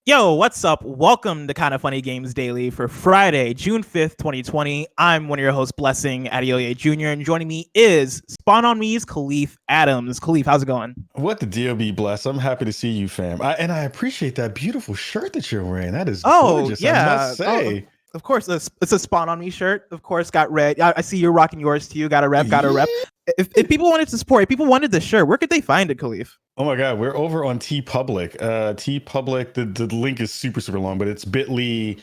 Yo, what's up? Welcome to Kinda Funny Games Daily for Friday, June 5th, 2020. I'm one of your hosts, Blessing Adeoye Jr., and joining me is Spawn on Me's Kahlief Adams. Kahlief, how's it going? What the deal be, Bless? I'm happy to see you, fam. I appreciate that beautiful shirt that you're wearing. That is gorgeous, yeah. I must say. Of course, it's a Spawn on Me shirt. Of course, got red. I see you're rocking yours too. Got a rep. If people wanted to support, if people wanted the shirt, where could they find it, Kahlief? Oh my God, we're over on TeePublic. TeePublic, the link is super long, but it's bit.ly/SOM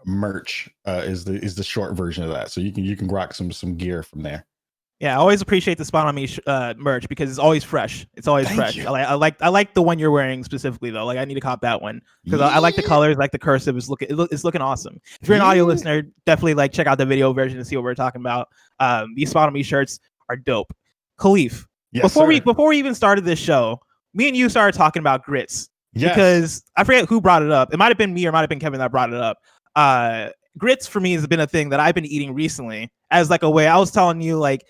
merch is the short version of that. So you can rock some gear from there. Yeah, I always appreciate the Spawn on Me merch because it's always fresh. It's always fresh. I like the one you're wearing specifically though. Like I need to cop that one because I like the colors, like the cursive. It's looking awesome. If you're an audio listener, definitely like check out the video version to see what we're talking about. These Spawn on Me shirts are dope. Kahlief, before we even started this show, me and you started talking about grits. Yes. Because I forget who brought it up. It might have been me or it might have been Kevin that brought it up. Grits for me has been a thing that I've been eating recently as like a way. I was telling you like.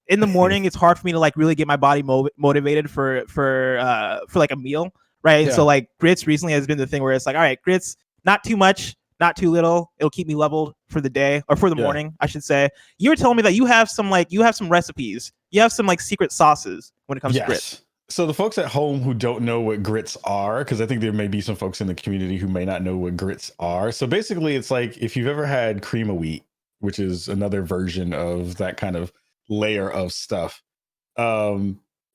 In the morning, it's hard for me to like really get my body motivated for like a meal, right? Yeah. So like grits recently has been the thing where it's like, all right, grits, not too much, not too little. It'll keep me leveled for the day or for the morning, I should say. You were telling me that you have some recipes, you have some like secret sauces when it comes to grits. So the folks at home who don't know what grits are, because I think there may be some folks in the community who may not know what grits are. So basically, it's like if you've ever had cream of wheat, which is another version of that kind of layer of stuff.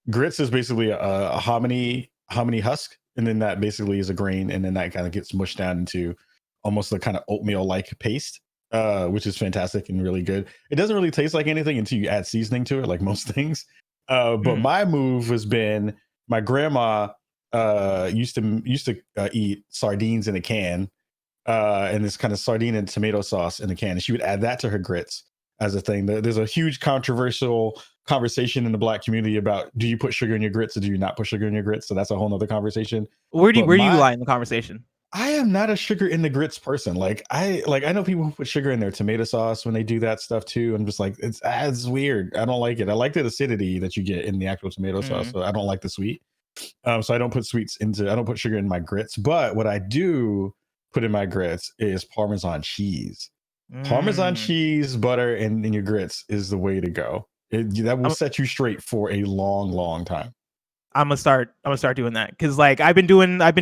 Grits is basically a hominy husk, and then that basically is a grain, and then that kind of gets mushed down into almost a kind of oatmeal like paste, which is fantastic and really good. It doesn't really taste like anything until you add seasoning to it, like most things. But my move has been my grandma used to eat sardines in a can, and this kind of sardine and tomato sauce in a can, and she would add that to her grits as a thing. There's a huge controversial conversation in the Black community about do you put sugar in your grits or do you not put sugar in your grits? So that's a whole nother conversation. Where do you lie in the conversation? I am not a sugar in the grits person. Like I know people who put sugar in their tomato sauce when they do that stuff too. I'm just like, it's weird. I don't like it. I like the acidity that you get in the actual tomato sauce, so I don't like the sweet. So I don't put sugar in my grits. But what I do put in my grits is Parmesan cheese. Parmesan cheese, butter, and in your grits is the way to go. That will set you straight for a long time. I'm gonna start doing that because like I've been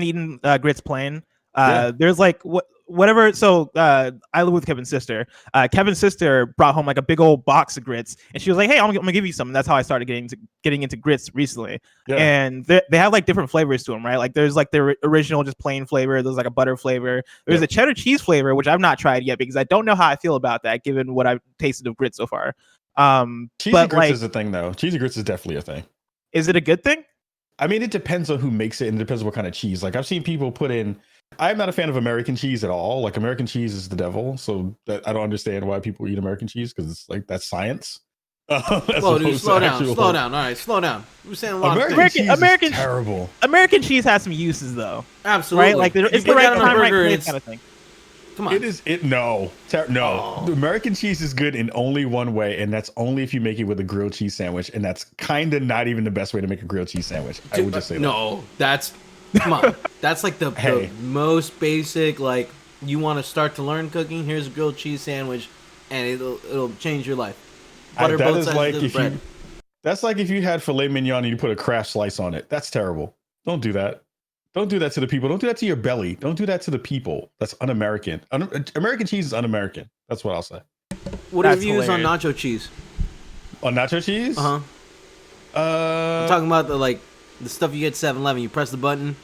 eating grits plain. There's like whatever. So I live with Kevin's sister. Kevin's sister brought home like a big old box of grits, and she was like, "Hey, I'm gonna give you some." And that's how I started getting into grits recently. Yeah. And they have like different flavors to them, right? Like there's like the original just plain flavor. There's like a butter flavor. There's a cheddar cheese flavor, which I've not tried yet because I don't know how I feel about that, given what I've tasted of grits so far. Cheesy grits is a thing, though. Cheesy grits is definitely a thing. Is it a good thing? I mean, it depends on who makes it, and it depends on what kind of cheese. Like I've seen people put in. I'm not a fan of American cheese at all. Like American cheese is the devil, so I don't understand why people eat American cheese because it's like that's science. Slow down. All right, slow down. We're saying a lot American cheese is terrible. American cheese has some uses though. Absolutely, right? Like it's the right time, right place kind of thing. Come on. No. The American cheese is good in only one way, and that's only if you make it with a grilled cheese sandwich, and that's kind of not even the best way to make a grilled cheese sandwich. I would just say no. Come on. That's like the most basic. Like you want to start to learn cooking. Here's a grilled cheese sandwich, and it'll change your life. Butter both sides of the bread. That's like if you had filet mignon and you put a Kraft slice on it. That's terrible. Don't do that. Don't do that to the people. Don't do that to your belly. Don't do that to the people. That's un-American. American cheese is un-American. That's what I'll say. What are your views on nacho cheese? On nacho cheese? I'm talking about the stuff you get at 7-Eleven. You press the button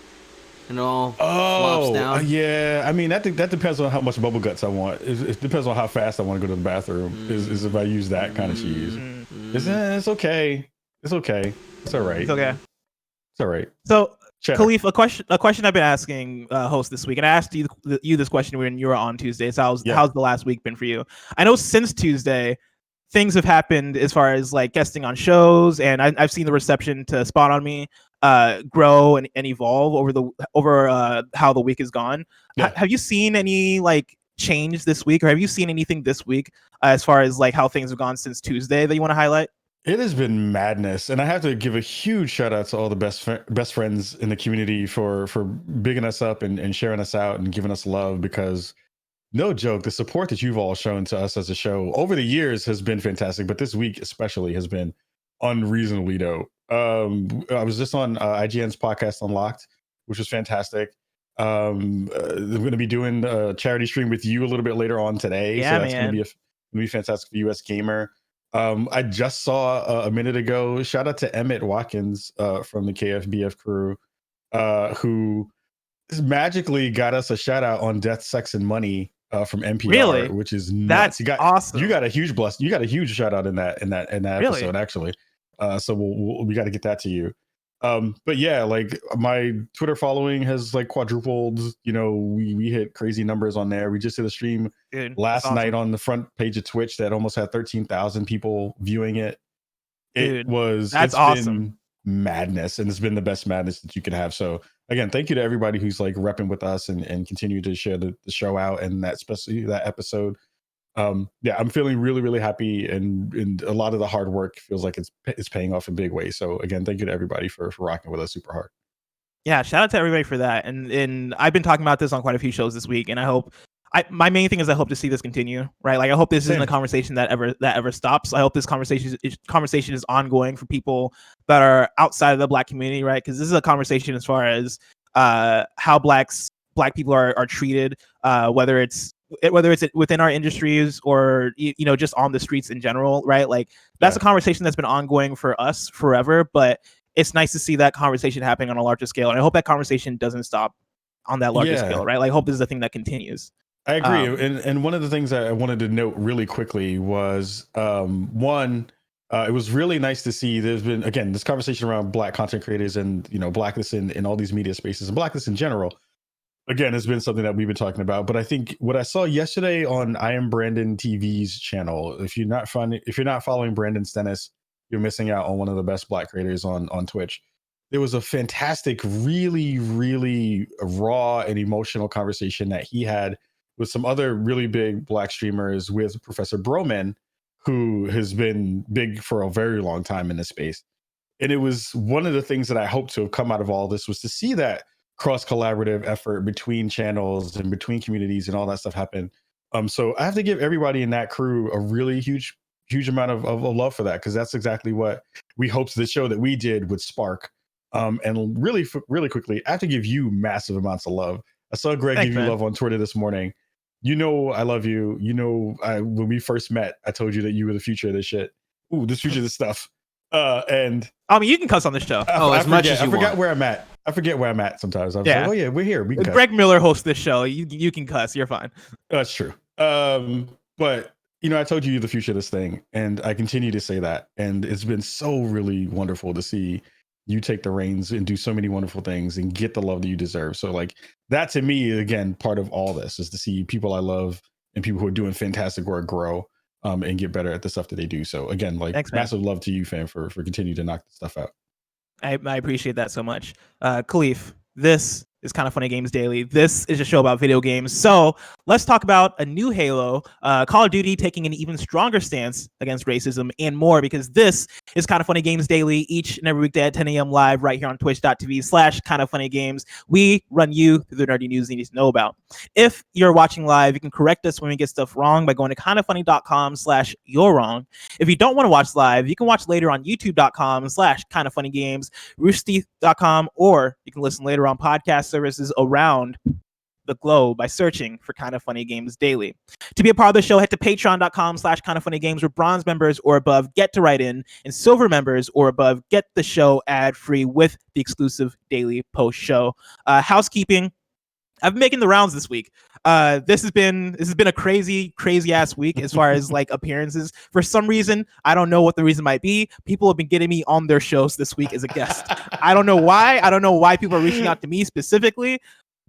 and it all flops down. Yeah. I mean, that depends on how much bubble guts I want. It depends on how fast I want to go to the bathroom. Is if I use that kind of cheese. It's okay. It's okay. It's all right. It's okay. It's all right. So, Kahlief, a question I've been asking hosts this week, and I asked you this question when you were on Tuesday. So how's the last week been for you? I know since Tuesday, things have happened as far as like guesting on shows, and I've seen the reception to Spawn on Me grow and evolve over how the week has gone. Yeah. Have you seen any like change this week, or have you seen anything this week as far as like how things have gone since Tuesday that you want to highlight? It has been madness, and I have to give a huge shout out to all the best friends in the community for bigging us up and sharing us out and giving us love, because no joke, the support that you've all shown to us as a show over the years has been fantastic, but this week especially has been unreasonably dope. I was just on IGN's podcast Unlocked, which was fantastic. I'm going to be doing a charity stream with you a little bit later on today, Yeah, so that's going to be fantastic for US Gamer. I just saw a minute ago, shout out to Emmett Watkins from the KFBF crew, who magically got us a shout out on Death, Sex, and Money from NPR, really? Which is nuts. That's awesome. You got a huge shout out in that episode, actually. So we got to get that to you. But yeah, like my Twitter following has like quadrupled. You know, we hit crazy numbers on there. We just did a stream last night on the front page of Twitch that almost had 13,000 people viewing it. It's awesome. Been madness, and it's been the best madness that you could have. So again, thank you to everybody who's like repping with us and continue to share the show out, and that especially that episode. Yeah, I'm feeling really, really happy, and a lot of the hard work feels like it's paying off in big ways. So again, thank you to everybody for rocking with us super hard. Yeah, shout out to everybody for that. And I've been talking about this on quite a few shows this week, and my main thing is I hope to see this continue, right? Like I hope this isn't a conversation that ever stops. I hope this conversation is ongoing for people that are outside of the Black community, right? Because this is a conversation as far as how Black people are treated, whether it's within our industries or just on the streets in general, right? Like that's a conversation that's been ongoing for us forever, but it's nice to see that conversation happening on a larger scale, and I hope that conversation doesn't stop on that larger scale, right? Like I hope this is a thing that continues. I agree. And one of the things I wanted to note really quickly was it was really nice to see there's been, again, this conversation around Black content creators and, Blackness in all these media spaces and Blackness in general, again, has been something that we've been talking about. But I think what I saw yesterday on I Am Brandon TV's channel, if you're not following Brandon Stennis, you're missing out on one of the best Black creators on Twitch. There was a fantastic, really, really raw and emotional conversation that he had with some other really big Black streamers, with Professor Broman, who has been big for a very long time in this space. And it was one of the things that I hope to have come out of all this was to see that cross collaborative effort between channels and between communities and all that stuff happen. So I have to give everybody in that crew a really huge amount of love for that, because that's exactly what we hoped the show that we did would spark. And really quickly, I have to give you massive amounts of love. I saw Greg give you love on Twitter this morning. I love you. When we first met, I told you that you were the future of this shit. Ooh, this future of this stuff. And I mean, you can cuss on the show. As much as you want. I forget where I'm at. I forget where I'm at sometimes. I'm like, oh yeah, we're here. We can cuss. Greg Miller hosts this show. You can cuss. You're fine. That's true. But I told you you're the future of this thing, and I continue to say that. And it's been so really wonderful to see you take the reins and do so many wonderful things and get the love that you deserve. So like that to me, again, part of all this is to see people I love and people who are doing fantastic work grow and get better at the stuff that they do. So again, like thanks, massive love to you, fam, for continuing to knock the stuff out. I appreciate that so much. Kahlief, this is Kind of Funny Games Daily. This is a show about video games. So let's talk about a new Halo, Call of Duty taking an even stronger stance against racism and more, because this is Kind of Funny Games Daily each and every weekday at 10 a.m. live right here on twitch.tv/kindoffunnygames. We run you through the nerdy news you need to know about. If you're watching live, you can correct us when we get stuff wrong by going to kindoffunny.com/you're wrong. If you don't want to watch live, you can watch later on youtube.com/kindoffunnygames, roosterteeth.com, or you can listen later on podcast services around the globe by searching for Kind of Funny Games Daily. To be a part of the show, head to patreon.com/kindoffunnygames, where bronze members or above get to write in, and silver members or above get the show ad-free with the exclusive daily post show. Housekeeping. I've been making the rounds this week. This has been a crazy ass week as far as like appearances. For some reason, I don't know what the reason might be. People have been getting me on their shows this week as a guest. I don't know why. I don't know why people are reaching out to me specifically,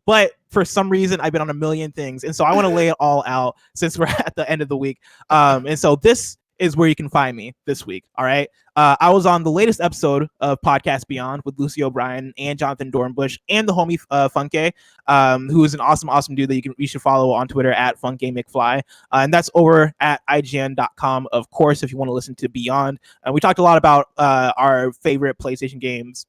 but for some reason, I've been on a million things, and so I want to lay it all out since we're at the end of the week. And so this is where you can find me this week. All right. I was on the latest episode of Podcast Beyond with Lucy O'Brien and Jonathan Dornbush and the homie Funke, who is an awesome dude that you should follow on Twitter at Funke McFly. And that's over at IGN.com, of course, if you want to listen to Beyond. We talked a lot about our favorite PlayStation games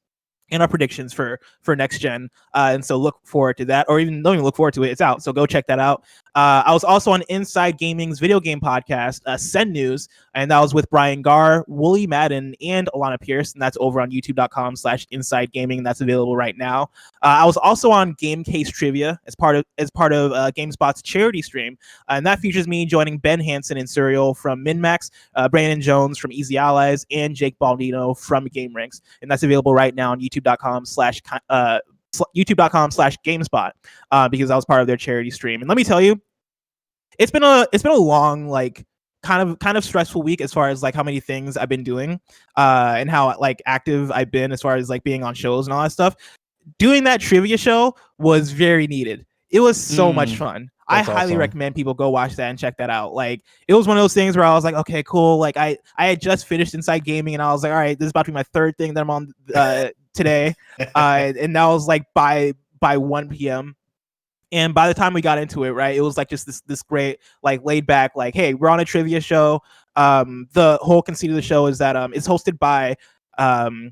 and our predictions for next gen, and so look forward to that, or don't even look forward to it. It's out, so go check that out. I was also on Inside Gaming's video game podcast, Send News, and that was with Brian Gaar, Woolie Madden, and Alanah Pearce, and that's over on youtube.com/Inside Gaming. That's available right now. I was also on Game Case Trivia as part of GameSpot's charity stream, and that features me joining Ben Hanson and Suriel from Minn Max, Brandon Jones from Easy Allies, and Jake Baldino from Gameranx, and that's available right now on youtube.com/GameSpot, because I was part of their charity stream. And let me tell you, it's been a long, like, kind of stressful week as far as like how many things I've been doing, and how like active I've been as far as like being on shows and all that stuff. Doing that trivia show was very needed. It was so much fun. I highly recommend people go watch that and check that out. Like, it was one of those things where I was like, okay, cool. Like, I had just finished Inside Gaming, and I was like, all right, this is about to be my third thing that I'm on today. And that was like by 1 p.m. And by the time we got into it, right, it was like just this great, like, laid back, like, hey, we're on a trivia show. The whole conceit of the show is that it's hosted by Minn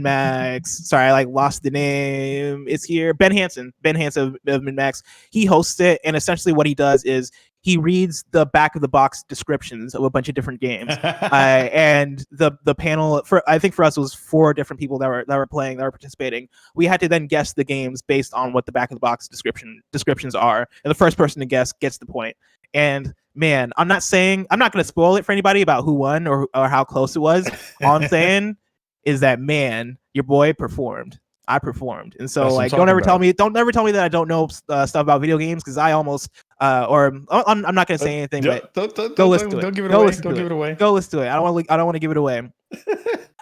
Max. Sorry, I like lost the name. It's here. Ben Hanson of Minn Max. He hosts it, and essentially what he does is he reads the back of the box descriptions of a bunch of different games. And the panel I think for us it was 4 different people that were participating. We had to then guess the games based on what the back of the box descriptions are, and the first person to guess gets the point. And man, I'm not going to spoil it for anybody about who won or how close it was. All I'm saying is that, man, your boy performed. I performed. And so, like, don't ever tell me that I don't know stuff about video games, because I almost I'm not going to say anything, but go listen to it. Don't give it away. Don't give it away. Go listen to it. I don't want to give it away.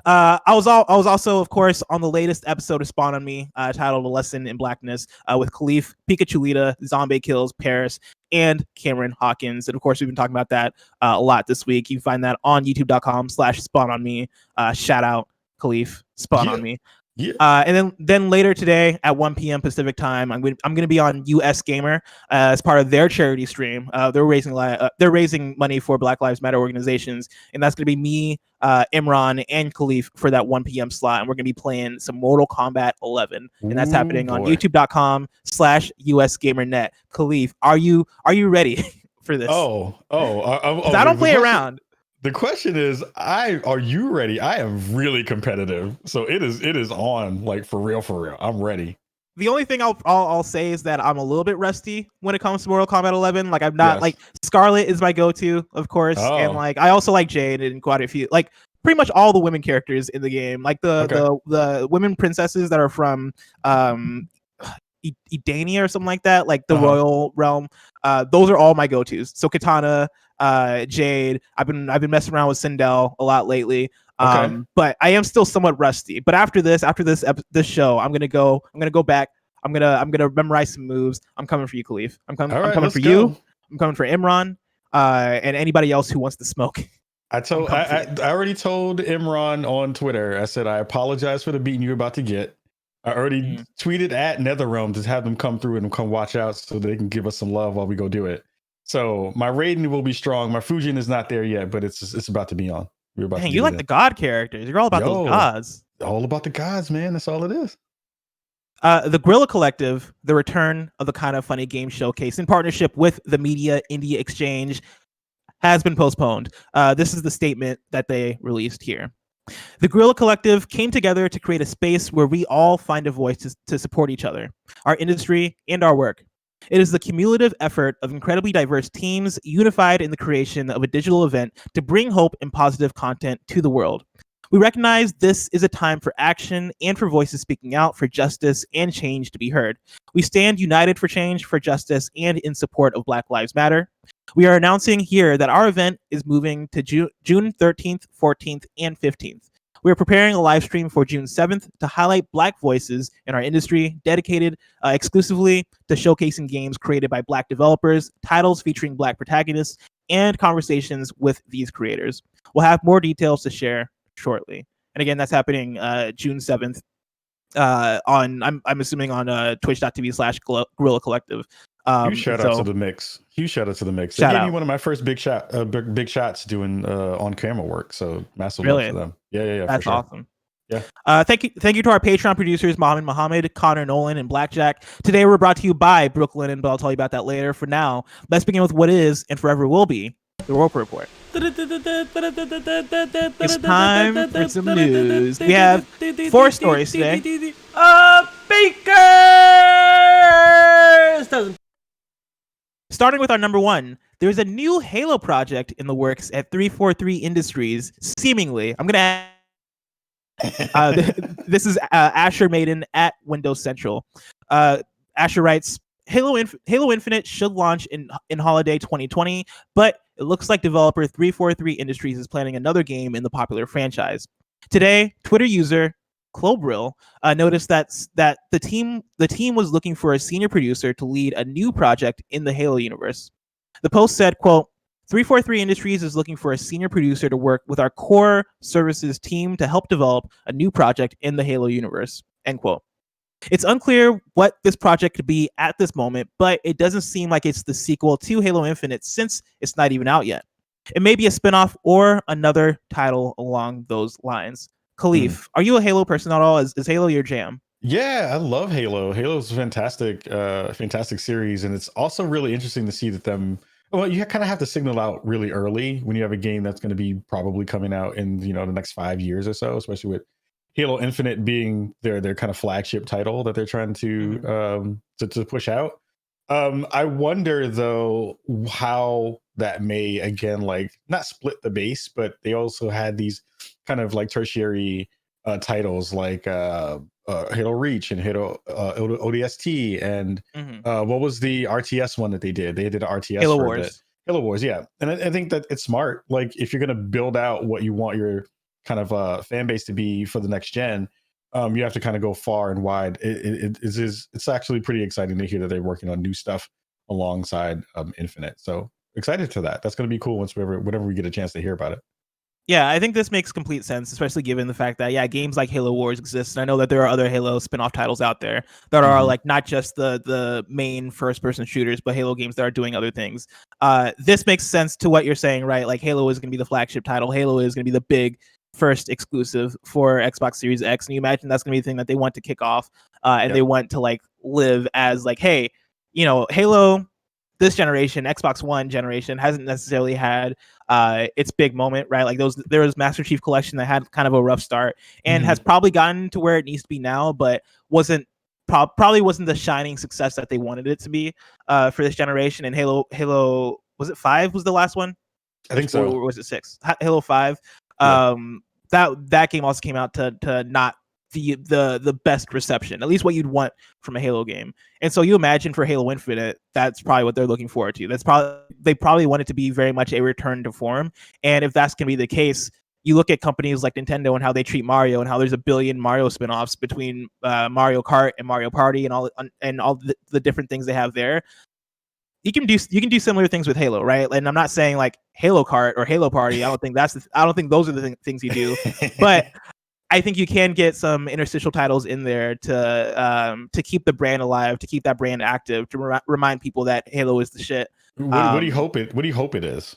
I was also, of course, on the latest episode of Spawn on Me, titled "A Lesson in Blackness," with Kahlief, Pikachulita, ZombaeKillz, Parris, and Cameron Hawkins. And of course, we've been talking about that a lot this week. You can find that on youtube.com/SpawnOnMe. Shout out Kahlief, Spawn on Me. Yeah. And then later today at 1 p.m. Pacific time, I'm going to be on US Gamer as part of their charity stream. They're raising money for Black Lives Matter organizations, and that's going to be me, Imran, and Kahlief for that 1 p.m. slot. And we're going to be playing some Mortal Kombat 11, and that's happening on youtube.com/USGamerNet. Kahlief, are you ready for this? I don't play around. The question is, are you ready? I am really competitive, so it is on, like, for real. I'm ready. The only thing I'll say is that I'm a little bit rusty when it comes to Mortal Kombat 11. Like, I'm not like Scarlet is my go-to, of course, and like I also like Jade and quite a few, like pretty much all the women characters in the game, like the women princesses that are from Edania or something like that, like the royal realm. Those are all my go-tos. So Katana, Jade. I've been messing around with Sindel a lot lately. But I am still somewhat rusty. But after this show, I'm gonna go back. I'm gonna memorize some moves. I'm coming for you, Kahlief. I'm coming for you. I'm coming for Imran, and anybody else who wants to smoke. I already told Imran on Twitter. I said I apologize for the beating you're about to get. I already tweeted at NetherRealm to have them come through and come watch out so they can give us some love while we go do it. So my rating will be strong. My Fujin is not there yet, but it's about to be on. We're about. Dang, you like the god characters. You're all about those gods. All about the gods, man. That's all it is. The Guerrilla Collective, the return of the Kind of Funny Game Showcase in partnership with the Media India Exchange, has been postponed. This is the statement that they released here. The Guerrilla Collective came together to create a space where we all find a voice to support each other, our industry, and our work. It is the cumulative effort of incredibly diverse teams unified in the creation of a digital event to bring hope and positive content to the world. We recognize this is a time for action and for voices speaking out for justice and change to be heard. We stand united for change, for justice, and in support of Black Lives Matter. We are announcing here that our event is moving to June 13th, 14th, and 15th. We are preparing a live stream for June 7th to highlight Black voices in our industry, dedicated exclusively to showcasing games created by Black developers, titles featuring Black protagonists, and conversations with these creators. We'll have more details to share shortly. And again, that's happening June 7th on I'm assuming on twitch.tv/Guerrilla Collective. Huge shout out to the mix. Huge shout out to the mix. They gave me one of my first big shots doing on camera work. So massive love to them. Yeah. That's for sure. awesome. Yeah. Thank you to our Patreon producers, Muhammad, Connor Nolan, and Blackjack. Today we're brought to you by Brooklinen, but I'll tell you about that later. For now, let's begin with what is and forever will be the Roper Report. It's time for some news. We have 4 stories today. Bakers! Starting with our number 1, there's a new Halo project in the works at 343 Industries. Seemingly, I'm gonna. This is Asher Maiden at Windows Central. Asher writes, Halo Infinite should launch in holiday 2020, but it looks like developer 343 Industries is planning another game in the popular franchise. Today, Twitter user Clobril noticed that the team was looking for a senior producer to lead a new project in the Halo universe. The post said, quote, 343 Industries is looking for a senior producer to work with our core services team to help develop a new project in the Halo universe, end quote. It's unclear what this project could be at this moment, but it doesn't seem like it's the sequel to Halo Infinite since it's not even out yet. It may be a spinoff or another title along those lines. Kahlief, are you a Halo person at all? Is Halo your jam? Yeah, I love Halo. Halo's a fantastic series, and it's also really interesting to see that them. Well, you kind of have to signal out really early when you have a game that's going to be probably coming out in the next 5 years or so, especially with Halo Infinite being their kind of flagship title that they're trying to push out. I wonder though how that may again not split the base, but they also had these kind of like tertiary titles like Halo Reach and Halo ODST and what was the RTS one that they did? They did an RTS Halo for Wars. a bit. Halo Wars, yeah. And I think that it's smart. Like if you're gonna build out what you want your kind of fan base to be for the next gen, you have to kind of go far and wide. It's actually pretty exciting to hear that they're working on new stuff alongside Infinite. So excited to that. That's going to be cool whenever we get a chance to hear about it. Yeah, I think this makes complete sense, especially given the fact that games like Halo Wars exist. And I know that there are other Halo spin-off titles out there that are like not just the main first-person shooters, but Halo games that are doing other things. This makes sense to what you're saying, right? Like Halo is going to be the flagship title. Halo is going to be the big first exclusive for Xbox Series X, and you imagine that's going to be the thing that they want to kick off, and they want to like live as like, hey, Halo this generation, Xbox One generation, hasn't necessarily had its big moment, right? Like there was Master Chief Collection that had kind of a rough start and has probably gotten to where it needs to be now, but probably wasn't the shining success that they wanted it to be for this generation. And Halo was it 5 was the last one? I think so. Or was it 6? Halo 5. That game also came out to not the best reception, at least what you'd want from a Halo game. And so you imagine for Halo Infinite, that's probably what they're looking forward to. They probably want it to be very much a return to form. And if that's going to be the case, you look at companies like Nintendo and how they treat Mario and how there's a billion Mario spin-offs between Mario Kart and Mario Party and all the different things they have there. You can do similar things with Halo, right? And I'm not saying like Halo Kart or Halo Party. I don't think those are the things you do, but I think you can get some interstitial titles in there to keep the brand alive, to keep that brand active, to remind people that Halo is the shit. What do you hope it is?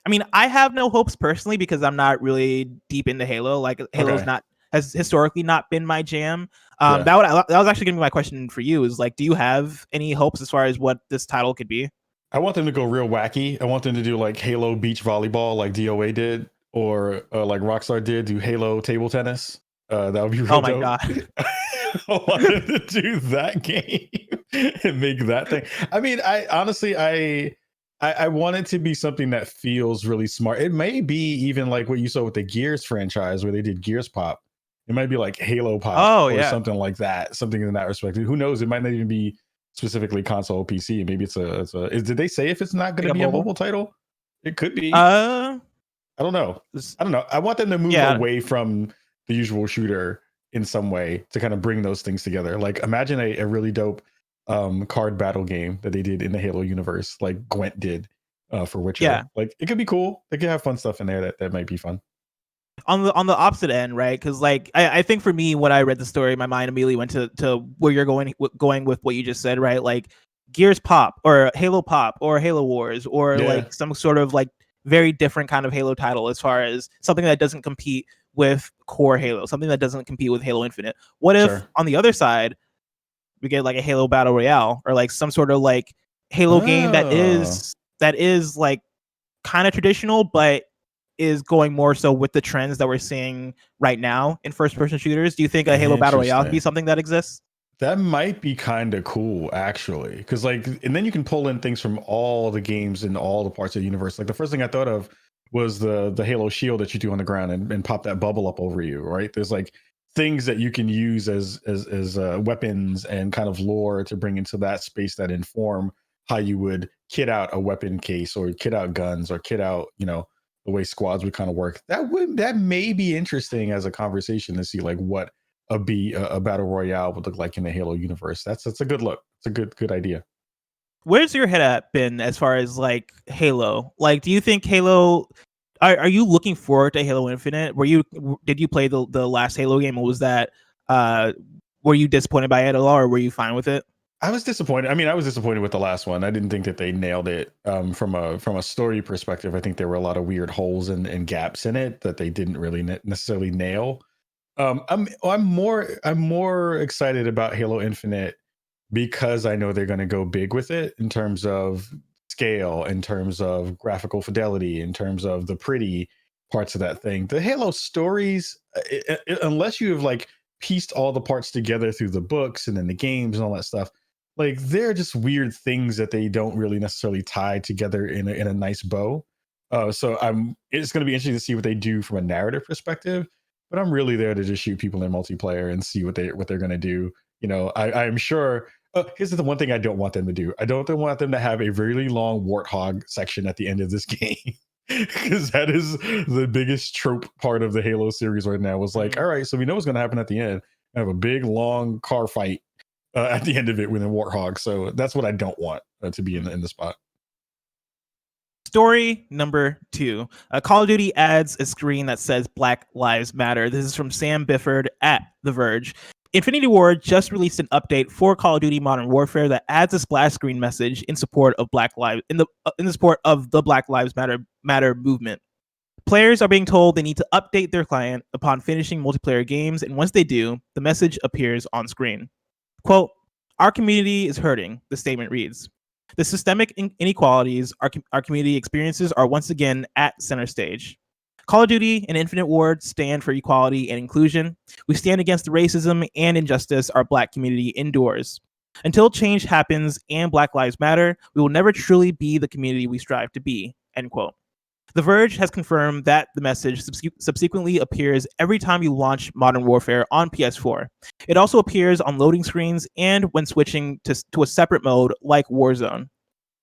I mean, I have no hopes personally because I'm not really deep into Halo. Like Halo's has historically not been my jam. That was actually gonna be my question for you. Is like, do you have any hopes as far as what this title could be? I want them to go real wacky. I want them to do like Halo Beach Volleyball, like DOA did, or like Rockstar did. Do Halo Table Tennis. That would be real dope. Oh my god! I want them to do that game and make that thing. I mean, I honestly want it to be something that feels really smart. It may be even like what you saw with the Gears franchise, where they did Gears Pop. It might be like Halo Pop or something like that. Something in that respect. Who knows? It might not even be specifically console or PC. Maybe it's did they say if it's not going to be a mobile title? It could be. I don't know. I want them to move away from the usual shooter in some way to kind of bring those things together. Like imagine a really dope card battle game that they did in the Halo universe, like Gwent did for Witcher. Like it could be cool. They could have fun stuff in there that might be fun. On the opposite end, right? Because like I think for me, when I read the story, my mind immediately went to where you're going with what you just said, right? Like Gears Pop or Halo Pop or Halo Wars or like some sort of like very different kind of Halo title, as far as something that doesn't compete with core Halo, something that doesn't compete with Halo Infinite. What if on the other side we get like a Halo Battle Royale or like some sort of like Halo game that is like kind of traditional, but is going more so with the trends that we're seeing right now in first-person shooters? Do you think a Halo Battle Royale could be something that exists? That might be kind of cool, actually, because like, and then you can pull in things from all the games in all the parts of the universe. Like the first thing I thought of was the Halo shield that you do on the ground and pop that bubble up over you, right? There's like things that you can use as weapons and kind of lore to bring into that space that inform how you would kit out a weapon case or kit out guns or kit out, you know, the way squads would kind of work. That may be interesting as a conversation to see like what a battle royale would look like in the Halo universe. That's a good look. It's a good idea. Where's your head at, Ben, as far as like Halo? Like, do you think Halo? Are you looking forward to Halo Infinite? Did you play the last Halo game, or was that were you disappointed by it at all, or were you fine with it? I was disappointed. I mean, I was disappointed with the last one. I didn't think that they nailed it from a story perspective. I think there were a lot of weird holes and gaps in it that they didn't really necessarily nail. I'm more excited about Halo Infinite because I know they're going to go big with it in terms of scale, in terms of graphical fidelity, in terms of the pretty parts of that thing. The Halo stories, unless you have like pieced all the parts together through the books and then the games and all that stuff, like they're just weird things that they don't really necessarily tie together in a nice bow. So it's going to be interesting to see what they do from a narrative perspective. But I'm really there to just shoot people in multiplayer and see what they're going to do. You know, I'm sure. Here's the one thing I don't want them to do. I don't want them to have a really long warthog section at the end of this game, because that is the biggest trope part of the Halo series right now. Was like, all right, so we know what's going to happen at the end. I have a big long car fight at the end of it with a warthog. So that's what I don't want to be in the spot. Story number 2. Call of Duty adds a screen that says Black Lives Matter. This is from Sam Byford at TheVerge. Infinity Ward just released an update for Call of Duty Modern Warfare that adds a splash screen message in support of in the support of the Black Lives Matter movement. Players are being told they need to update their client upon finishing multiplayer games, and once they do, the message appears on screen. Quote, "Our community is hurting," the statement reads. "The systemic inequalities our community experiences are once again at center stage. Call of Duty and Infinite Ward stand for equality and inclusion. We stand against the racism and injustice our Black community endures. Until change happens and Black Lives Matter, we will never truly be the community we strive to be." End quote. The Verge has confirmed that the message subsequently appears every time you launch Modern Warfare on PS4. It also appears on loading screens and when switching to a separate mode like Warzone.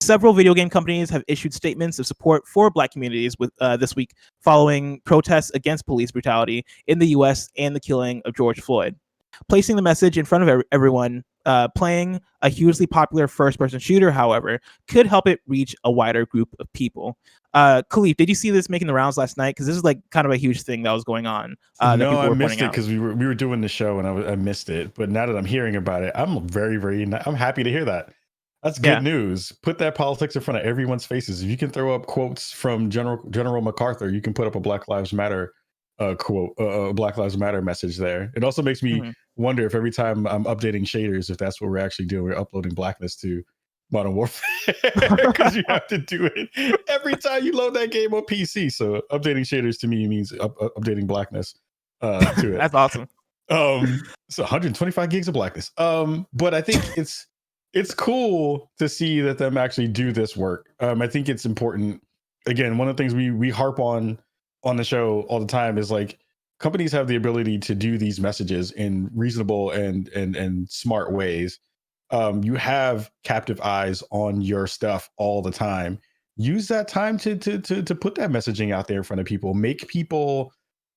Several video game companies have issued statements of support for Black communities this week following protests against police brutality in the US and the killing of George Floyd. Placing the message in front of everyone, playing a hugely popular first-person shooter, however, could help it reach a wider group of people. Kahlief, did you see this making the rounds last night? Because this is like kind of a huge thing that was going on. No, I missed it because we were doing the show and I missed it. But now that I'm hearing about it, I'm I'm happy to hear that. That's good news. Put that politics in front of everyone's faces. If you can throw up quotes from General MacArthur, you can put up a Black Lives Matter quote, Black Lives Matter message there. It also makes me wonder if every time I'm updating shaders, if that's what we're actually doing, we're uploading Blackness to Modern Warfare, because you have to do it every time you load that game on PC. So updating shaders to me means updating Blackness to it. That's awesome. So 125 gigs of Blackness. But I think it's cool to see that them actually do this work. I think it's important. Again, one of the things we harp on the show all the time is like companies have the ability to do these messages in reasonable and smart ways. You have captive eyes on your stuff all the time. Use that time to put that messaging out there in front of people. Make people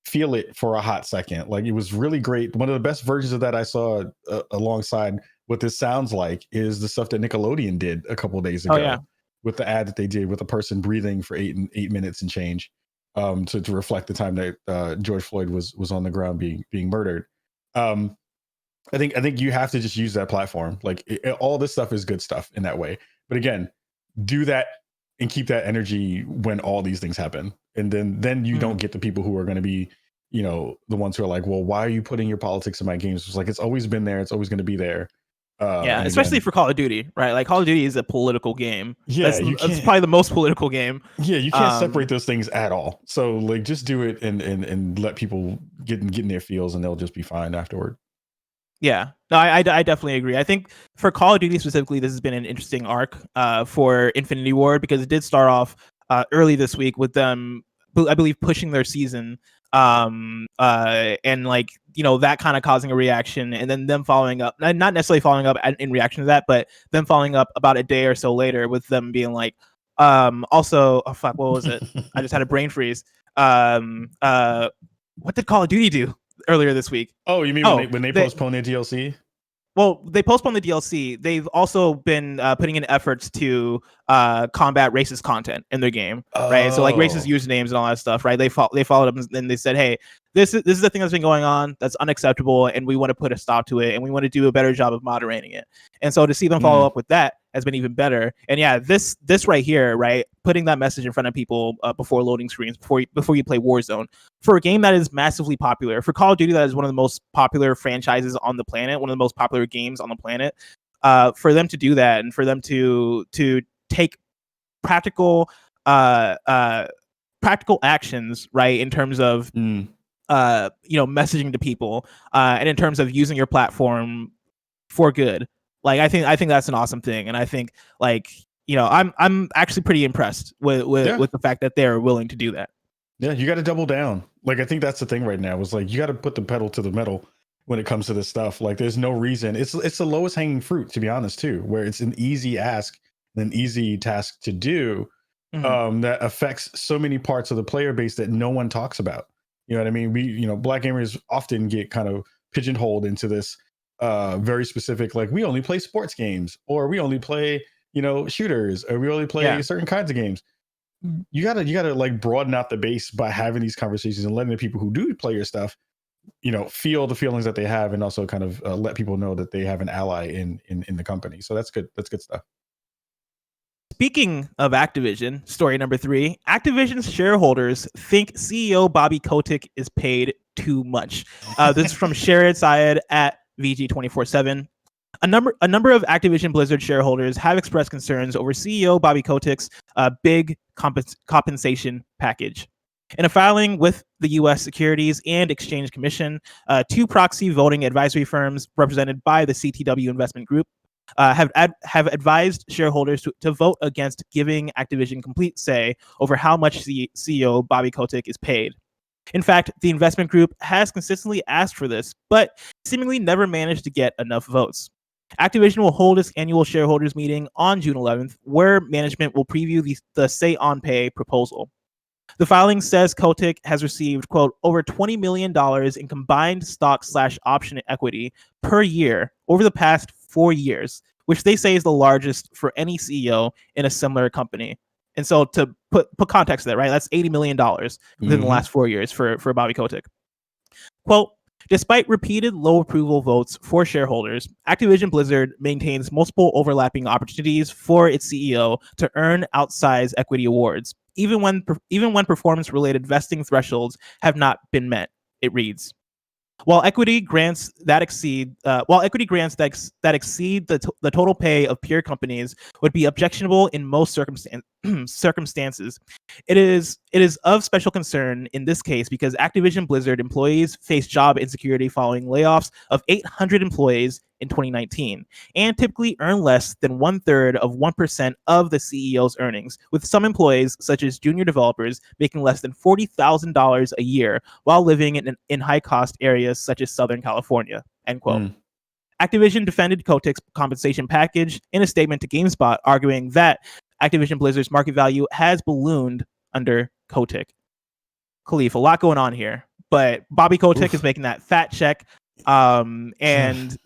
feel it for a hot second. Like, it was really great. One of the best versions of that I saw alongside what this sounds like is the stuff that Nickelodeon did a couple of days ago. with the ad that they did with a person breathing for 8 minutes and change, to reflect the time that George Floyd was on the ground being murdered. I think you have to just use that platform. Like all this stuff is good stuff in that way. But again, do that and keep that energy when all these things happen. And then you don't get the people who are going to be, the ones who are like, well, why are you putting your politics in my games? It's like, it's always been there. It's always going to be there. Especially for Call of Duty, right? Like Call of Duty is a political game. Yeah, it's probably the most political game. Yeah, you can't separate those things at all. So like, just do it and let people get in their feels, and they'll just be fine afterward. Yeah, no, I definitely agree. I think for Call of Duty specifically, this has been an interesting arc for Infinity Ward, because it did start off early this week with them, I believe, pushing their season, and like, that kind of causing a reaction, and then them following up, not necessarily following up in reaction to that, but them following up about a day or so later with them being like, also, oh fuck, what was it? I just had a brain freeze. What did Call of Duty do earlier this week? Oh, you mean when they postponed their DLC? Well, they postponed the DLC. They've also been putting in efforts to combat racist content in their game, right? So like racist usernames and all that stuff, right? They followed up and they said, hey, this is the thing that's been going on that's unacceptable, and we want to put a stop to it, and we want to do a better job of moderating it. And so to see them follow up with that has been even better. And yeah, this right here, right, putting that message in front of people before loading screens, before you play Warzone, for a game that is massively popular, for Call of Duty that is one of the most popular franchises on the planet, one of the most popular games on the planet, for them to do that, and for them to take practical actions, right, in terms of messaging to people, and in terms of using your platform for good. Like I think that's an awesome thing, and I think like I'm actually pretty impressed with the fact that they're willing to do that. Yeah, you got to double down. Like I think that's the thing right now. Is like you got to put the pedal to the metal when it comes to this stuff. Like there's no reason. It's the lowest hanging fruit, to be honest, too, where it's an easy ask, an easy task to do, that affects so many parts of the player base that no one talks about. You know what I mean? We, Black gamers often get kind of pigeonholed into this very specific, like we only play sports games, or we only play, shooters, or we only play certain kinds of games. You gotta like broaden out the base by having these conversations and letting the people who do play your stuff, feel the feelings that they have, and also kind of let people know that they have an ally in the company. So that's good. That's good stuff. Speaking of Activision, story number 3, Activision's shareholders think CEO Bobby Kotick is paid too much. This is from Sherif Saed at VG24/7. A number of Activision Blizzard shareholders have expressed concerns over CEO Bobby Kotick's big compensation package. In a filing with the U.S. Securities and Exchange Commission, 2 proxy voting advisory firms represented by the CTW Investment Group have advised shareholders to vote against giving Activision complete say over how much the CEO Bobby Kotick is paid. In fact, the investment group has consistently asked for this, but seemingly never managed to get enough votes. Activision will hold its annual shareholders meeting on June 11th, where management will preview the say on pay proposal. The filing says Kotick has received, quote, over $20 million in combined stock/option equity per year over the past 4 years, which they say is the largest for any CEO in a similar company. And so to put context to that, right, that's $80 million within the last 4 years for Bobby Kotick. Quote, despite repeated low approval votes for shareholders, Activision Blizzard maintains multiple overlapping opportunities for its CEO to earn outsized equity awards, even when performance-related vesting thresholds have not been met, it reads. While equity grants that exceed the total pay of peer companies would be objectionable in most circumstances, it is of special concern in this case because Activision Blizzard employees face job insecurity following layoffs of 800 employees in 2019, and typically earn less than 1/3 of 1% of the CEO's earnings, with some employees, such as junior developers, making less than $40,000 a year while living in high-cost areas such as Southern California, end quote. Activision defended Kotick's compensation package in a statement to GameSpot, arguing that Activision Blizzard's market value has ballooned under Kotick. Kahlief, a lot going on here, but Bobby Kotick is making that fat check, and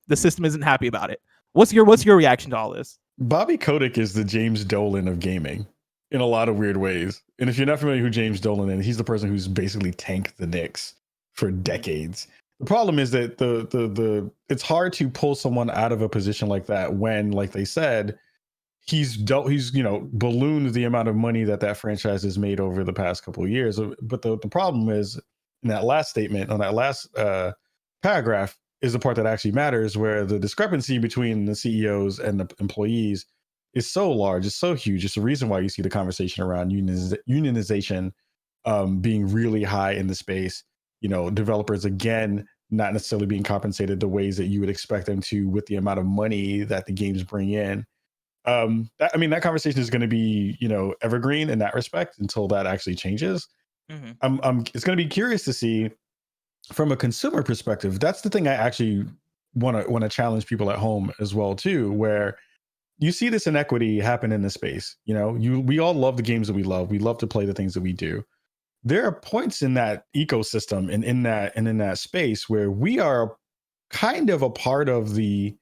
the system isn't happy about it. What's your reaction to all this? Bobby Kotick is the James Dolan of gaming in a lot of weird ways. And if you're not familiar who James Dolan is, he's the person who's basically tanked the Knicks for decades. The problem is that the it's hard to pull someone out of a position like that when, like they said, he's ballooned the amount of money that franchise has made over the past couple of years. But the problem is in that last statement, on that last paragraph, is the part that actually matters, where the discrepancy between the CEOs and the employees is so large, it's so huge. It's the reason why you see the conversation around unionization being really high in the space. Developers, again, not necessarily being compensated the ways that you would expect them to with the amount of money that the games bring in. That conversation is going to be, evergreen in that respect until that actually changes. Mm-hmm. It's going to be curious to see from a consumer perspective. That's the thing I actually want to challenge people at home as well too, where you see this inequity happen in the space. We all love the games that we love. We love to play the things that we do. There are points in that ecosystem and in that space where we are kind of a part of the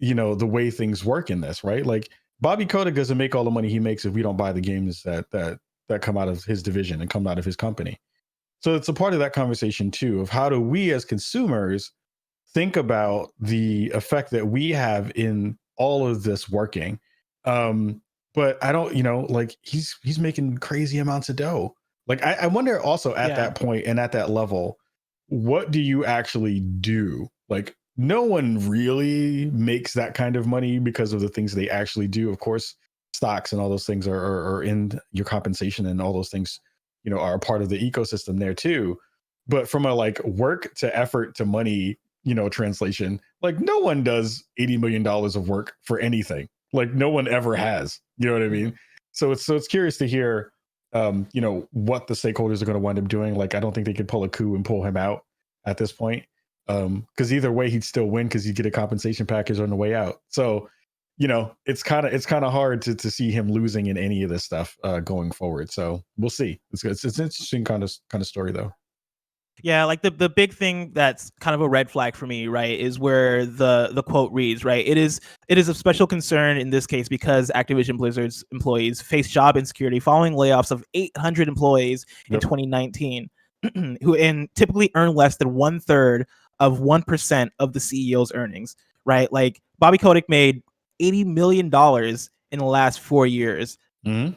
way things work in this, right? Like Bobby Kotick doesn't make all the money he makes if we don't buy the games that come out of his division and come out of his company. So it's a part of that conversation too, of how do we as consumers think about the effect that we have in all of this working. But I don't, like he's making crazy amounts of dough. Like I wonder also at that point and at that level, what do you actually do? Like no one really makes that kind of money because of the things they actually do. Of course, stocks and all those things are in your compensation, and all those things, are a part of the ecosystem there too. But from a like work to effort to money, translation, like no one does $80 million of work for anything. Like no one ever has, you know what I mean? So it's curious to hear, what the stakeholders are going to wind up doing. Like, I don't think they could pull a coup and pull him out at this point. Because either way he'd still win, because he'd get a compensation package on the way out. So, it's kind of hard to see him losing in any of this stuff going forward. So we'll see. It's an interesting kind of story though. Yeah, like the big thing that's kind of a red flag for me, right, is where the quote reads, right? It is of special concern in this case because Activision Blizzard's employees face job insecurity following layoffs of 800 employees in 2019, who typically earn less than 1/3 of 1% of the CEO's earnings, right? Like Bobby Kotick made $80 million in the last 4 years. Mm-hmm.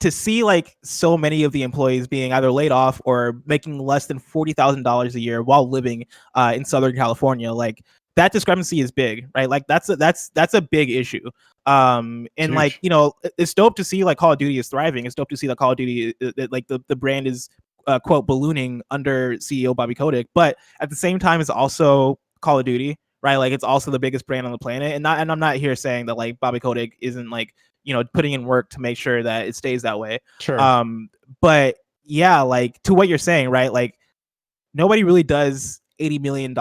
To see like so many of the employees being either laid off or making less than $40,000 a year while living in Southern California, like that discrepancy is big, right? Like that's a big issue. And huge. Like, it's dope to see like Call of Duty is thriving. It's dope to see that Call of Duty, like the brand is quote ballooning under CEO Bobby Kotick, but at the same time, it's also Call of Duty, right? Like it's also the biggest brand on the planet, and I'm not here saying that like Bobby Kotick isn't like putting in work to make sure that it stays that way. Sure. But yeah, like to what you're saying, right? Like nobody really does $80 million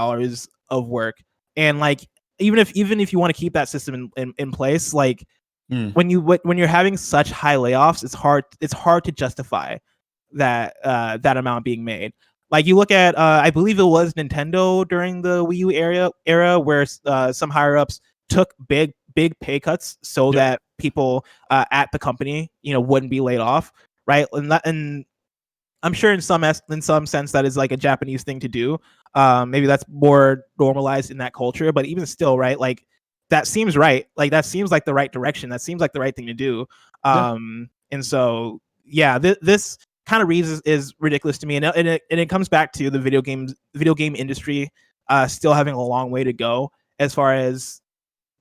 of work, and like even if you want to keep that system in place, like when you're having such high layoffs, it's hard to justify that amount being made. Like you look at I believe it was Nintendo during the Wii U era where some higher ups took big pay cuts so that people at the company wouldn't be laid off, right? And I'm sure in some sense that is like a Japanese thing to do. Maybe that's more normalized in that culture, but even still, right? Like that seems right. Like that seems like the right direction. That seems like the right thing to do. And so yeah, this kind of reads is ridiculous to me, and it comes back to the video game industry still having a long way to go as far as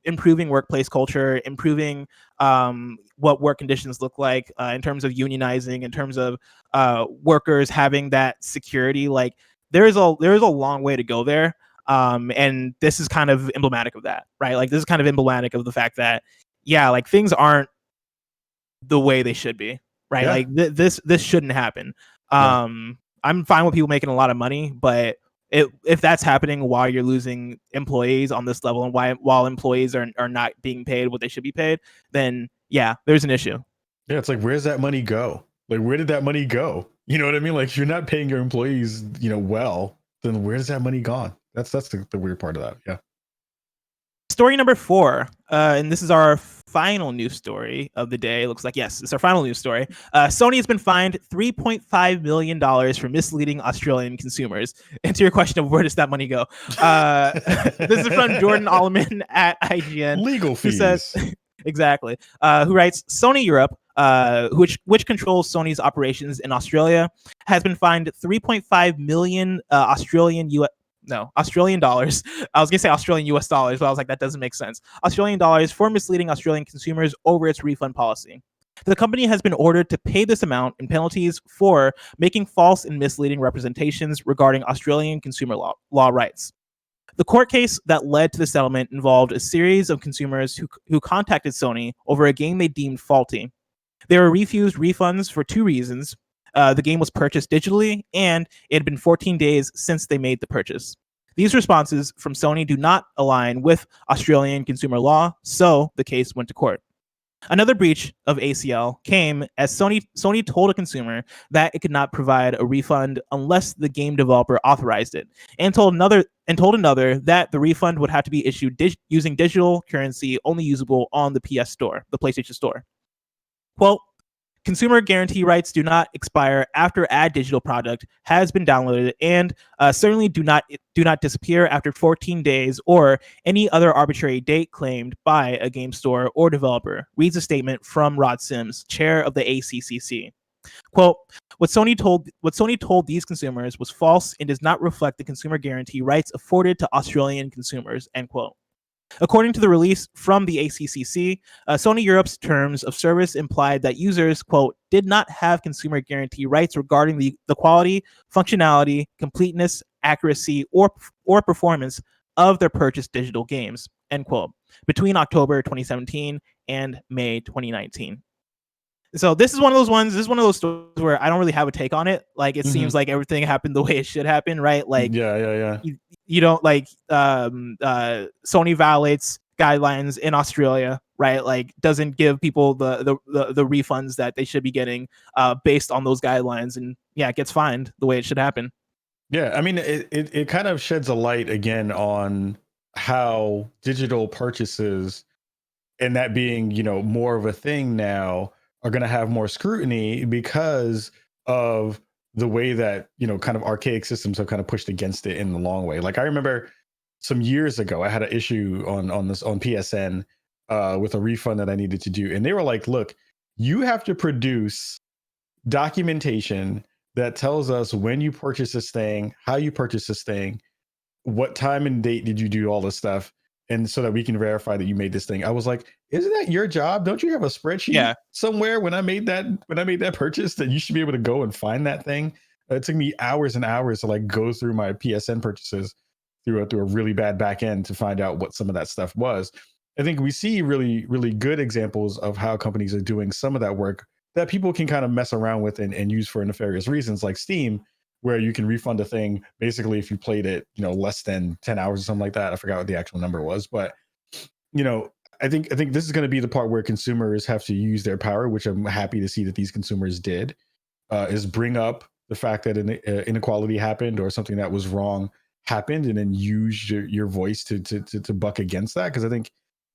improving workplace culture, improving what work conditions look like in terms of unionizing, in terms of workers having that security. Like there is a long way to go there, and this is kind of emblematic of that, right? Like this is kind of emblematic of the fact that like things aren't the way they should be, right? Like this shouldn't happen. I'm fine with people making a lot of money, but if that's happening while you're losing employees on this level, and while employees are not being paid what they should be paid, then there's an issue. Yeah, it's like, where's that money go? Like, where did that money go? You know what I mean? Like, if you're not paying your employees, well, then where's that money gone? That's the weird part of that. Yeah. Story number 4, and this is our final news story of the day. Looks like, yes, it's our final news story. Sony has been fined $3.5 million for misleading Australian consumers. And to your question of where does that money go? This is from Jordan Oloman at IGN. Legal fees. Who says, exactly. Who writes, Sony Europe, which controls Sony's operations in Australia, has been fined 3.5 million Australian dollars. I was gonna say Australian US dollars, but I was like, that doesn't make sense. Australian dollars for misleading Australian consumers over its refund policy. The company has been ordered to pay this amount in penalties for making false and misleading representations regarding Australian consumer law rights. The court case that led to the settlement involved a series of consumers who contacted Sony over a game they deemed faulty. They were refused refunds for two reasons. The game was purchased digitally, and it had been 14 days since they made the purchase. These responses from Sony do not align with Australian consumer law, so the case went to court. Another breach of ACL came as Sony told a consumer that it could not provide a refund unless the game developer authorized it, and told another that the refund would have to be issued using digital currency only usable on the PS Store, the PlayStation Store. Quote, consumer guarantee rights do not expire after a digital product has been downloaded and certainly do not disappear after 14 days or any other arbitrary date claimed by a game store or developer, reads a statement from Rod Sims, chair of the ACCC. Quote, what Sony told these consumers was false and does not reflect the consumer guarantee rights afforded to Australian consumers, end quote. According to the release from the ACCC, Sony Europe's terms of service implied that users, quote, did not have consumer guarantee rights regarding the quality, functionality, completeness, accuracy, or performance of their purchased digital games, end quote, between October 2017 and May 2019. So this is one of those ones. This is one of those stories where I don't really have a take on it. Like it seems like everything happened the way it should happen, right? Like yeah. You don't like Sony violates guidelines in Australia, right? Like doesn't give people the refunds that they should be getting based on those guidelines, and yeah, it gets fined the way it should happen. Yeah, I mean, it kind of sheds a light again on how digital purchases and that being, you know, more of a thing now are going to have more scrutiny because of the way that, you know, kind of archaic systems have kind of pushed against it in the long way. Like I remember some years ago, I had an issue on PSN with a refund that I needed to do. And they were like, look, you have to produce documentation that tells us when you purchase this thing, how you purchase this thing, what time and date did you do all this stuff, and so that we can verify that you made this thing. I was like, isn't that your job? Don't you have a spreadsheet somewhere when I made that purchase that you should be able to go and find that thing? It took me hours and hours to like go through my PSN purchases through a really bad back end to find out what some of that stuff was. I think we see really, really good examples of how companies are doing some of that work that people can kind of mess around with and use for nefarious reasons, like Steam, where you can refund a thing basically if you played it, you know, less than 10 hours or something like that. I forgot what the actual number was, but you know, I think this is going to be the part where consumers have to use their power, which I'm happy to see that these consumers did, is bring up the fact that an inequality happened or something that was wrong happened, and then use your voice to buck against that. Because I think,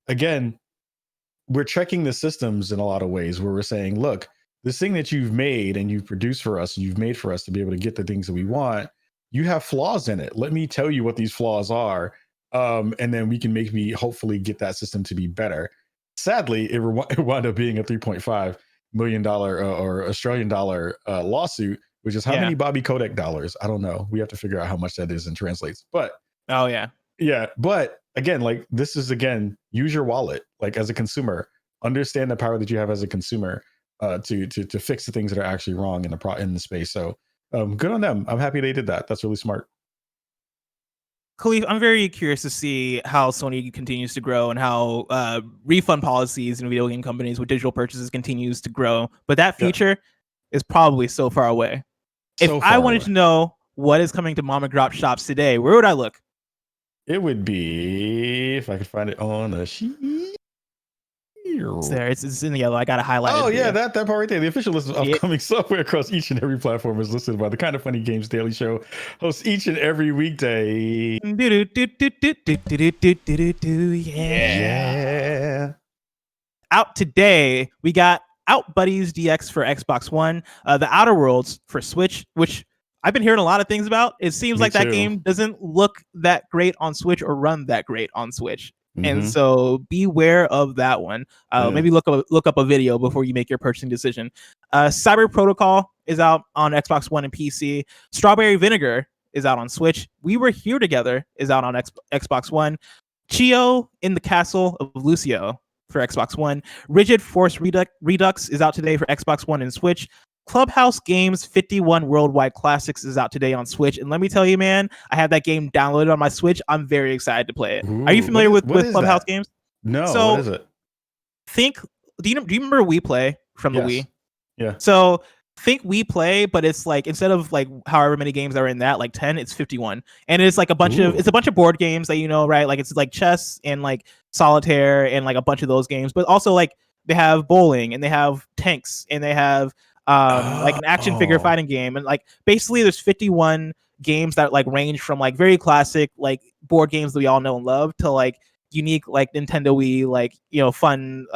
again, we're checking the systems in a lot of ways where we're saying, look, this thing that you've made and you've produced for us and you've made for us to be able to get the things that we want, you have flaws in it. Let me tell you what these flaws are. And then we can hopefully get that system to be better. Sadly, it wound up being a $3.5 million or Australian dollar lawsuit, which is how many Bobby Kotick dollars? I don't know. We have to figure out how much that is and translates. But yeah. But again, like this is, again, use your wallet, like as a consumer, understand the power that you have as a consumer to fix the things that are actually wrong in the space. So good on them. I'm happy they did that. That's really smart. Kahlief, I'm very curious to see how Sony continues to grow and how refund policies in video game companies with digital purchases continues to grow. But that future is probably so far away. If I wanted to know what is coming to mom and pop shops today, where would I look? It would be, if I could find it on a sheet. It's there. It's in the yellow. I got to highlight it. Oh, yeah, that part right there. The official list of upcoming software across each and every platform is listed by the Kind of Funny Games Daily Show, hosts each and every weekday. Yeah. out today, we got Out Buddies DX for Xbox One, The Outer Worlds for Switch, which I've been hearing a lot of things about. It seems like that game doesn't look that great on Switch or run that great on Switch. And so beware of that one. Maybe look up a video before you make your purchasing decision. Cyber Protocol is out on Xbox One and PC. Strawberry Vinegar is out on Switch. We Were Here Together is out on Xbox One. Chio in the Castle of Lucio for Xbox One. Rigid Force Redux is out today for Xbox One and Switch. Clubhouse Games 51 Worldwide Classics is out today on Switch. And let me tell you, man, I have that game downloaded on my Switch. I'm very excited to play it. Ooh, are you familiar with Clubhouse Games? No, so what is it? Do you remember We Play from the Wii? Yeah. So think We Play, but it's like instead of like however many games are in that, like 10, it's 51. And it's like a bunch of board games that right? Like it's like chess and like solitaire and like a bunch of those games, but also like they have bowling and they have tanks and they have like an action figure fighting game, and like basically there's 51 games that like range from like very classic like board games that we all know and love to like unique like Nintendo Wii like fun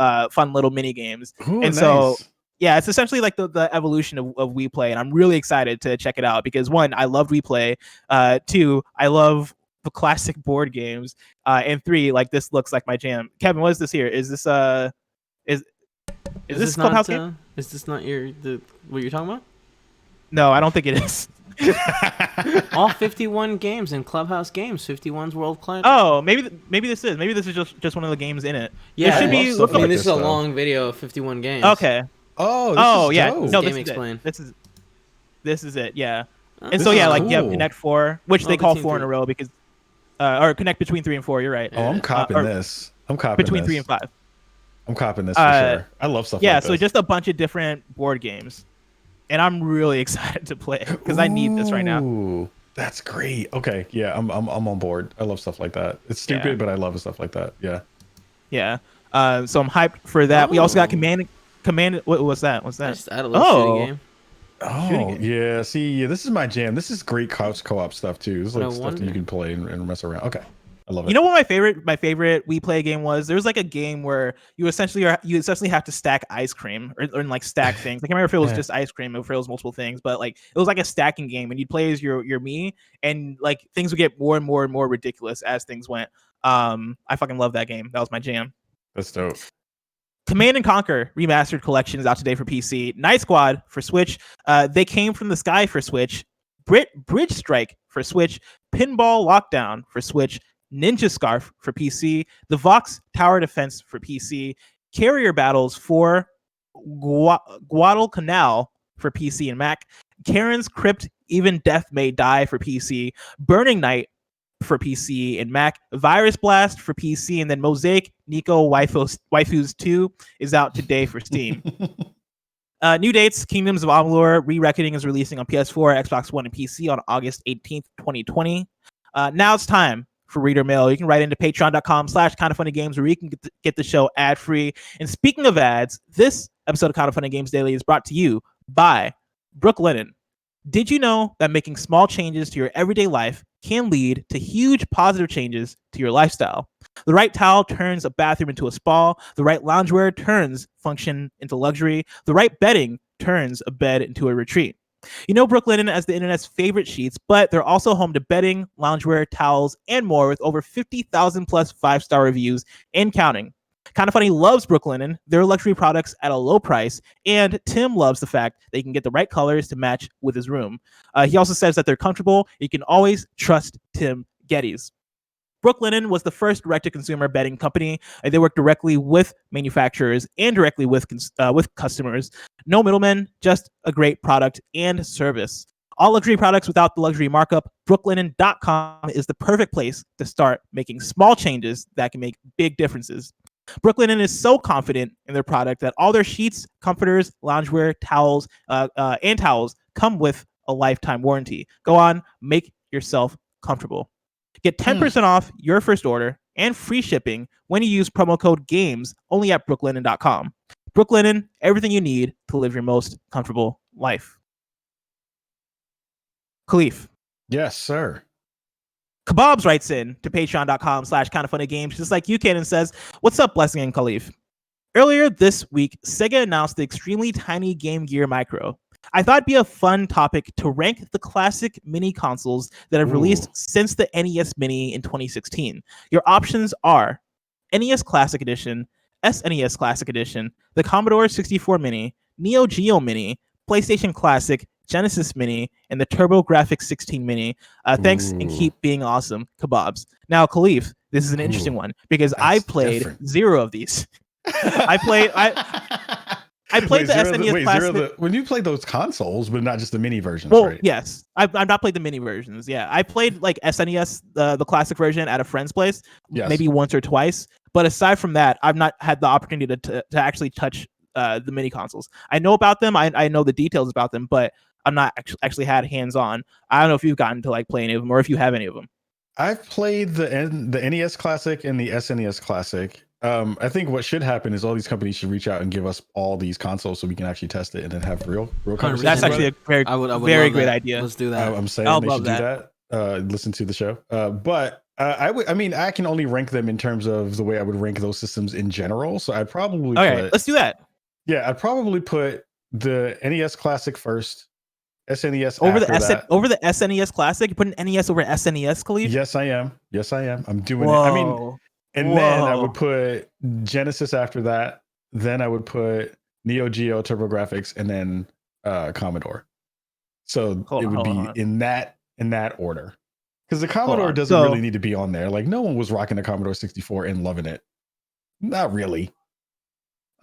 little mini games. So yeah, it's essentially like the evolution of Wii Play, and I'm really excited to check it out because one, I love Wii Play, two, I love the classic board games, and three, like this looks like my jam. Kevin, what is this here? Is this is this Clubhouse game? Is this not what you're talking about? No, I don't think it is. All 51 games in Clubhouse Games. 51's World Class. Oh, maybe this is just one of the games in it. Yeah, it should be. This is a long video of 51 games. Okay. Oh, yeah. dope. No, Game Explain. This is it. Yeah. And so yeah, like you have Connect 4, which they call 4 in a row because, or Connect between 3 and 4. You're right. Oh, I'm copping this. I'm copping between this. 3 and 5. I'm copping this for sure. I love stuff like this. Yeah, so just a bunch of different board games. And I'm really excited to play it because I need this right now. That's great. Okay, yeah, I'm on board. I love stuff like that. It's stupid, but I love stuff like that. Yeah. Yeah. So I'm hyped for that. We also got Command. What was that? What's that? I just add a little shooting game. Oh, yeah. See, yeah, this is my jam. This is great couch co-op stuff too. This is like stuff that you can play and mess around. Okay. I love it. You know what my favorite We Play game was? There was like a game where you essentially have to stack ice cream or like stack things. I can't remember if it was just ice cream or if it was multiple things, but like it was like a stacking game, and you'd play as your me, and like things would get more and more and more ridiculous as things went. I fucking love that game. That was my jam. That's dope. Command and Conquer Remastered Collection is out today for PC. Night Squad for Switch. They Came from the Sky for Switch. Bridge Strike for Switch. Pinball Lockdown for Switch. Ninja Scarf for PC, the Vox Tower Defense for PC, Carrier Battles for Guadalcanal for PC and Mac, Karen's Crypt Even Death May Die for PC, Burning Night for PC and Mac, Virus Blast for PC, and then Mosaic Nico Waifus 2 is out today for Steam. New dates: Kingdoms of Amalur Re-Reckoning is releasing on PS4, Xbox One, and PC on August 18th, 2020. Now it's time for reader mail. You can write into patreon.com/kindoffunnygames where you can get the show ad free. And speaking of ads, this episode of Kind of Funny Games Daily is brought to you by Brooklinen. Did you know that making small changes to your everyday life can lead to huge positive changes to your lifestyle? The right towel turns a bathroom into a spa. The right loungewear turns function into luxury. The right bedding turns a bed into a retreat. You know Brooklinen as the internet's favorite sheets, but they're also home to bedding, loungewear, towels, and more with over 50,000 plus 5-star reviews and counting. Kind of Funny loves Brooklinen, their luxury products at a low price, and Tim loves the fact that you can get the right colors to match with his room. He also says that they're comfortable. You can always trust Tim Geddes. Brooklinen was the first direct-to-consumer bedding company. They work directly with manufacturers and directly with customers. No middlemen, just a great product and service. All luxury products without the luxury markup. Brooklinen.com is the perfect place to start making small changes that can make big differences. Brooklinen is so confident in their product that all their sheets, comforters, loungewear, towels, and towels come with a lifetime warranty. Go on, make yourself comfortable. Get 10% off your first order and free shipping when you use promo code GAMES only at brooklinen.com. Brooklinen, everything you need to live your most comfortable life. Kahlief. Yes, sir. Kebabs writes in to patreon.com/kindoffunnygames just like you can and says, "What's up, Blessing and Kahlief? Earlier this week, Sega announced the extremely tiny Game Gear Micro. I thought it'd be a fun topic to rank the classic mini consoles that have released since the NES Mini in 2016. Your options are NES Classic Edition, SNES Classic Edition, the Commodore 64 Mini, Neo Geo Mini, PlayStation Classic, Genesis Mini, and the TurboGrafx 16 Mini. Thanks and keep being awesome, Kebabs. Now, Kahlief, this is an interesting one because I played 0 of these. I played the SNES Classic. When you played those consoles, but not just the mini versions, well, right? Yes. I've not played the mini versions. Yeah, I played like SNES, the classic version at a friend's place, maybe once or twice. But aside from that, I've not had the opportunity to actually touch the mini consoles. I know about them. I know the details about them, but I'm not actually had hands-on. I don't know if you've gotten to like play any of them or if you have any of them. I've played the NES Classic and the SNES Classic. I think what should happen is all these companies should reach out and give us all these consoles so we can actually test it and then have real conversations. That's actually a very great idea. Let's do that. I'm saying they should do that. Listen to the show. But I can only rank them in terms of the way I would rank those systems in general. So I'd probably let's do that. Yeah, I'd probably put the NES Classic first, SNES over the SNES Classic. You put an NES over SNES, Kahlief? Yes, I am. I'm doing it. I mean, and then I would put Genesis after that. Then I would put Neo Geo, TurboGrafx, and then Commodore. So it would be in that order. Because the Commodore doesn't really need to be on there. Like, no one was rocking the Commodore 64 and loving it. Not really.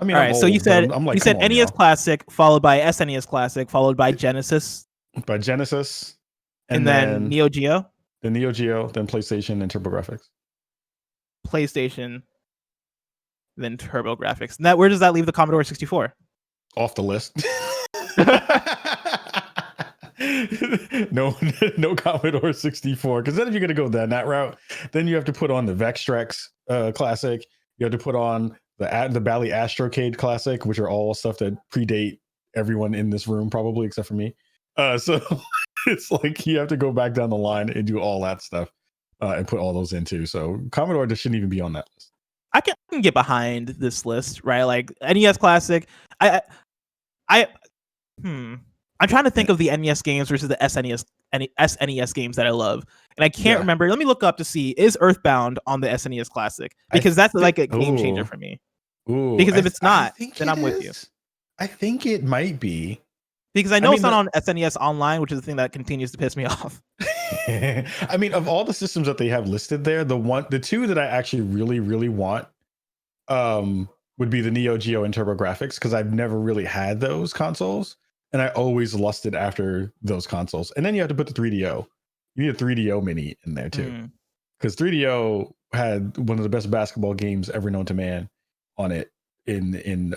I mean, all right. So you said NES Classic, followed by SNES Classic, followed by Genesis. By Genesis, and then Neo Geo. Then Neo Geo, then PlayStation, and TurboGrafx. PlayStation, then TurboGrafx. And where does that leave the Commodore 64? Off the list. No Commodore 64. Because then if you're gonna go that route, then you have to put on the Vextrex Classic. You have to put on the Bally Astrocade Classic, which are all stuff that predate everyone in this room, probably except for me. So it's like you have to go back down the line and do all that stuff and put all those in too. So Commodore just shouldn't even be on that list. I can get behind this list, right? Like NES Classic. I'm trying to think of the NES games versus the SNES games that I love, and I can't remember. Let me look up to see, is Earthbound on the SNES Classic, because that's like a game changer for me. Because if it's not, then I'm with you. I think it might be. Because I know it's not on SNES Online, which is the thing that continues to piss me off. I mean, of all the systems that they have listed there, the two that I actually really, really want would be the Neo Geo and TurboGrafx, because I've never really had those consoles, and I always lusted after those consoles. And then you have to put the 3DO. You need a 3DO Mini in there too, because 3DO had one of the best basketball games ever known to man on it in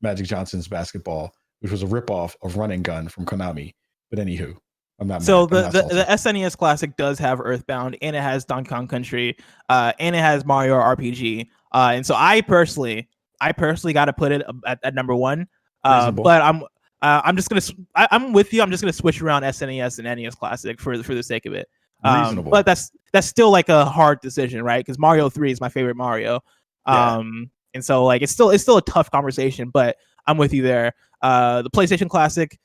Magic Johnson's Basketball, which was a ripoff of Run and Gun from Konami. But anywho, I'm not. So the SNES Classic does have Earthbound, and it has Donkey Kong Country, and it has Mario RPG. And so I personally got to put it at number one. But I'm just gonna I'm with you. I'm just gonna switch around SNES and NES Classic for the sake of it. But that's still like a hard decision, right? Because Mario 3 is my favorite Mario. And so like it's still a tough conversation, but I'm with you there. The PlayStation Classic,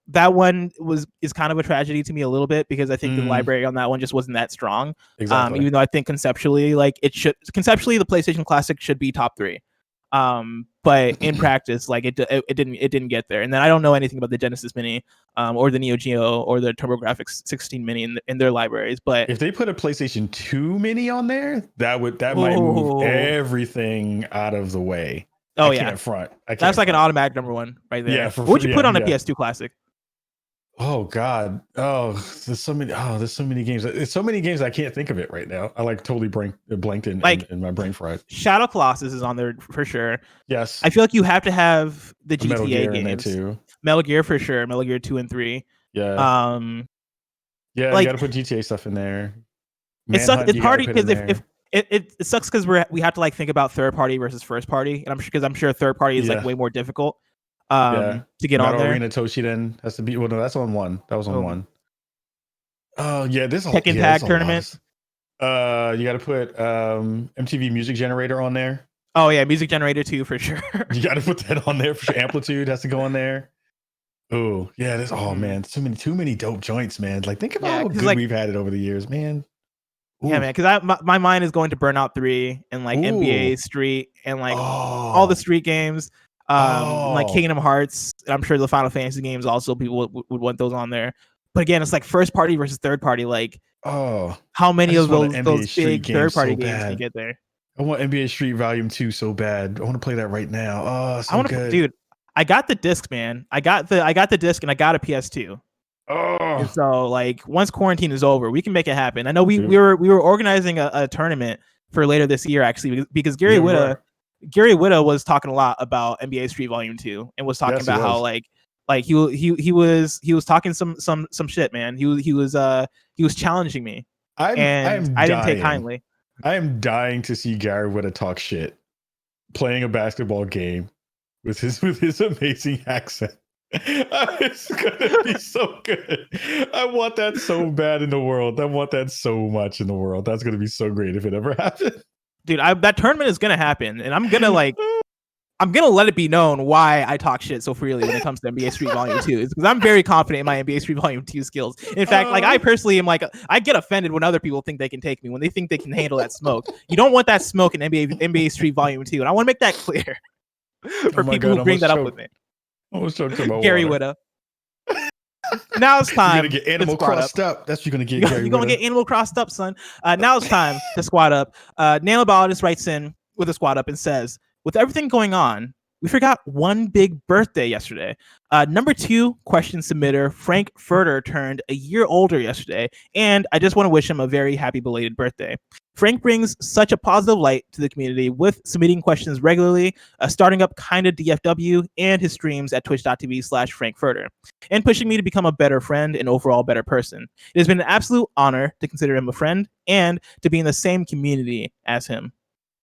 that one is kind of a tragedy to me a little bit, because I think the library on that one just wasn't that strong. Exactly. Even though I think conceptually the PlayStation Classic should be top 3. But in practice, like it didn't get there. And then I don't know anything about the Genesis Mini, or the Neo Geo or the TurboGrafx 16 Mini in their libraries. But if they put a PlayStation 2 Mini on there, that might move everything out of the way. Oh, I can't front. That's like an automatic number one right there. Yeah. What would you put on a PS2 Classic? Oh God. Oh, there's so many games. It's so many games I can't think of it right now. I like totally blanked in my brain fried. Shadow Colossus is on there for sure. Yes. I feel like you have to have the GTA Metal Gear games. In there too. Metal Gear for sure. Metal Gear 2 and 3. Yeah. Yeah, like, you gotta put GTA stuff in there. It's hard because if it sucks because we have to like think about third party versus first party, and I'm sure third party is like way more difficult to get on there. Arena Toshiden has to be. Well, no, that's on one. That was on one. Oh yeah, this Tekken Tag Tournament. You got to put MTV Music Generator on there. Oh yeah, music generator too for sure. You got to put that on there for sure. Amplitude has to go on there. Oh yeah, there's man, too many dope joints, man. Like think about how good we've had it over the years, man. Ooh. Yeah, man, because my mind is going to Burnout 3 and like NBA Street and like all the Street games, like Kingdom Hearts. I'm sure the Final Fantasy games also people would want those on there. But again, it's like first party versus third party. Like, how many of those big third party games can you get there? I want NBA Street Volume 2 so bad. I want to play that right now. Oh, so good. Dude, I got the disc, man. I got the disc and I got a PS2. And so like once quarantine is over, we can make it happen. I know we were organizing a tournament for later this year actually because Gary Whitta was talking a lot about NBA Street Volume 2 and was talking about how like he was talking some shit, man. He was challenging me. I didn't take kindly. I am dying to see Gary Whitta talk shit playing a basketball game with his amazing accent. It's gonna be so good. I want that so bad in the world. I want that so much in the world. That's gonna be so great if it ever happens. Dude, that tournament is gonna happen, and I'm gonna let it be known why I talk shit so freely when it comes to NBA Street Volume 2. It's because I'm very confident in my NBA Street Volume 2 skills. In fact, like I personally am like, I get offended when other people think they can take me, when they think they can handle that smoke. You don't want that smoke in NBA Street Volume 2, and I want to make that clear for people who bring that up with me. I was talking about Gary Whitta. Now it's time. You're gonna get animal crossed up. That's what you're gonna get. You're gonna get animal crossed up, son. Now it's time to squad up. Nanobiologist writes in with a squad up and says, with everything going on, we forgot one big birthday yesterday. Number 2 question submitter Frankfurtter turned a year older yesterday, and I just want to wish him a very happy belated birthday. Frank brings such a positive light to the community with submitting questions regularly, starting up Kinda DFW and his streams at twitch.tv/Frankfurter, and pushing me to become a better friend and overall better person. It has been an absolute honor to consider him a friend and to be in the same community as him.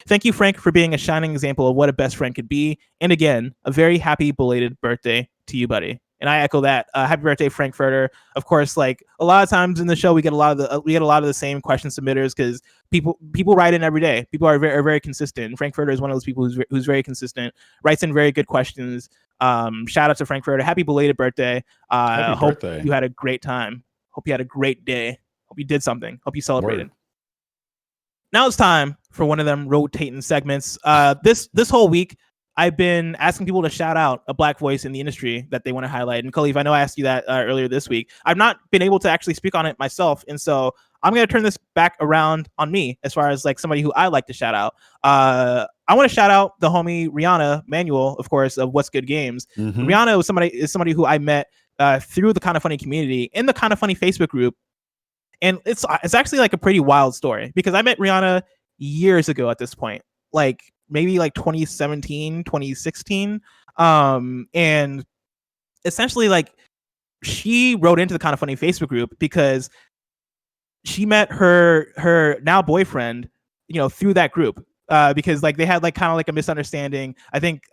Thank you, Frank, for being a shining example of what a best friend could be. And again, a very happy belated birthday to you, buddy. And I echo that. Happy birthday, Frankfurter. Of course, like a lot of times in the show, we get a lot of the same question submitters because people write in every day. People are very consistent. Frankfurter is one of those people who's very consistent, writes in very good questions. Shout out to Frankfurter. Happy belated birthday. Hope you had a great time. Hope you had a great day. Hope you did something. Hope you celebrated. Word. Now it's time for one of them rotating segments. This whole week, I've been asking people to shout out a black voice in the industry that they want to highlight. And Kahlief, I know I asked you that earlier this week. I've not been able to actually speak on it myself. And so I'm going to turn this back around on me as far as like somebody who I like to shout out. I want to shout out the homie Rihanna Manuel, of course, of What's Good Games. Mm-hmm. Rihanna is somebody who I met through the Kinda Funny community in the Kinda Funny Facebook group. And it's actually like a pretty wild story because I met Rihanna years ago at this point, like maybe like 2017, 2016. And essentially like she wrote into the Kinda Funny Facebook group because she met her now boyfriend, through that group, because like they had like kind of like a misunderstanding. I think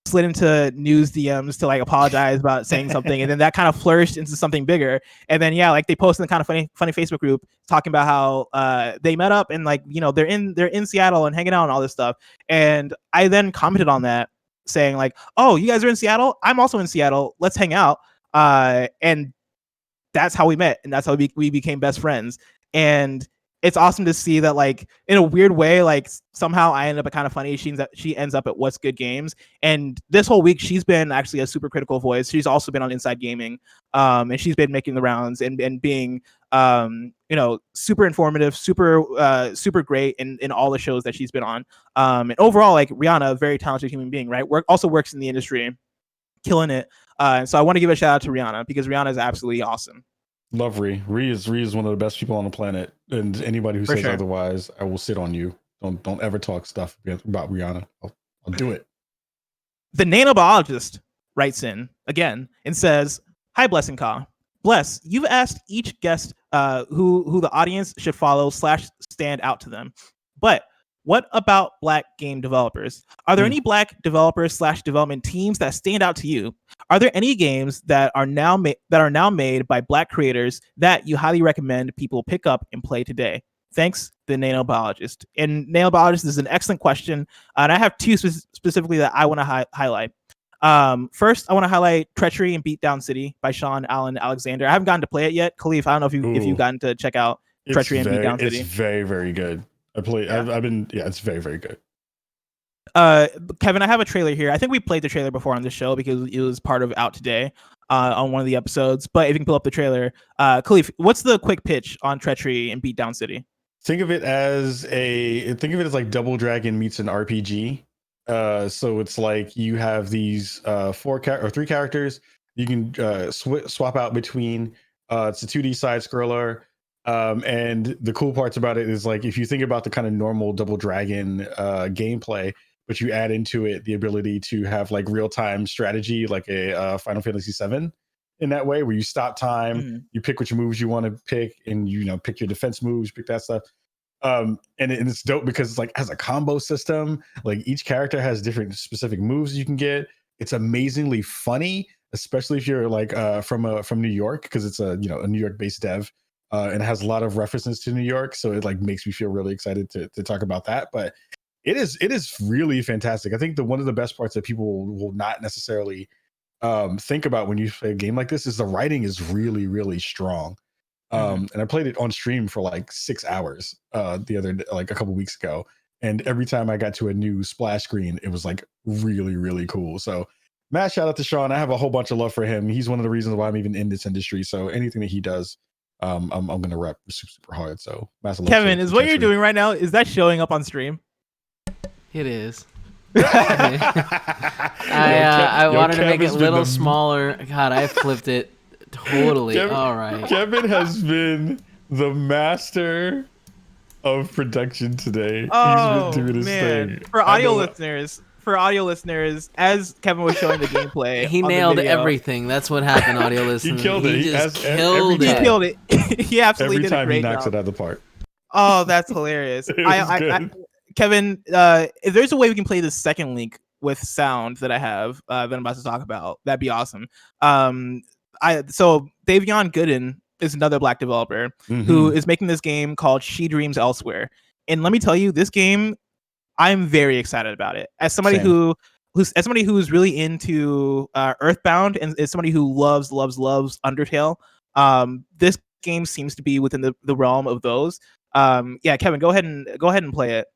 slid into news DMs to like apologize about saying something, and then that kind of flourished into something bigger. And then like they posted in the Kinda Funny Facebook group talking about how they met up and like they're in Seattle and hanging out and all this stuff. And I then commented on that saying like, oh, you guys are in Seattle, I'm also in Seattle, let's hang out. And that's how we met, and that's how we became best friends. And it's awesome to see that, like, in a weird way, like somehow I end up at Kinda Funny. She ends up at What's Good Games. And this whole week, she's been actually a super critical voice. She's also been on Inside Gaming, and she's been making the rounds and being, super informative, super great in all the shows that she's been on. And overall, like Rihanna, a very talented human being, right? Also works in the industry, killing it. And so I want to give a shout out to Rihanna because Rihanna is absolutely awesome. Love Ree. Ree is one of the best people on the planet, and anybody who says otherwise, I will sit on you. Don't ever talk stuff about Rihanna. I'll do it. The nanobiologist writes in again and says, "Hi, Bless and Ka. Bless, you've asked each guest who the audience should follow / stand out to them, but what about Black game developers? Are there any Black developers / development teams that stand out to you? Are there any games that are now made by Black creators that you highly recommend people pick up and play today? Thanks, the nanobiologist. And nanobiologist is an excellent question, and I have two specifically that I want to highlight. First, I want to highlight Treachery in Beatdown City by Sean Allen Alexander. I haven't gotten to play it yet. Kahlief, I don't know if you've gotten to check out Treachery in Beatdown City. It's very, very good. It's very, very good. Kevin, I have a trailer here. I think we played the trailer before on the show because it was part of Out Today on one of the episodes. But if you can pull up the trailer, Kahlief, what's the quick pitch on Treachery in Beatdown City? Think of it as like Double Dragon meets an RPG. So it's like you have these 3 characters you can swap out between. It's a 2D side scroller. And the cool parts about it is like if you think about the kind of normal Double Dragon gameplay, but you add into it the ability to have like real-time strategy, like a Final Fantasy VII in that way, where you stop time, you pick which moves you want to pick, and pick your defense moves, pick that stuff. And it's dope because it's like has a combo system. Like each character has different specific moves you can get. It's amazingly funny, especially if you're like from New York, because it's a New York-based dev. And it has a lot of references to New York, so it like makes me feel really excited to talk about that. But it is really fantastic. I think one of the best parts that people will not necessarily think about when you play a game like this is the writing is really, really strong. And I played it on stream for like 6 hours the other day, like a couple weeks ago. And every time I got to a new splash screen, it was like really, really cool. So mad shout out to Sean. I have a whole bunch of love for him. He's one of the reasons why I'm even in this industry. So anything that he does, I'm gonna rep super hard. So Kevin, is what you're doing right now, is that showing up on stream? It is. I wanted to make it a little smaller. God, I flipped it totally. All right. Kevin has been the master of production today. Oh, he's been doing his thing. For audio listeners, as Kevin was showing the gameplay, he nailed everything. That's what happened, audio listeners. He killed it. He just killed it. He killed it. He absolutely every did time a great he knocks job. it out of the park. Oh, that's hilarious. Kevin, if there's a way we can play the second link with sound that I have that I'm about to talk about, that'd be awesome. So Davion Gooden is another Black developer who is making this game called She Dreams Elsewhere. And let me tell you, this game, I'm very excited about it. As somebody who's really into Earthbound and is somebody who loves Undertale, this game seems to be within the realm of those. Kevin, go ahead and play it.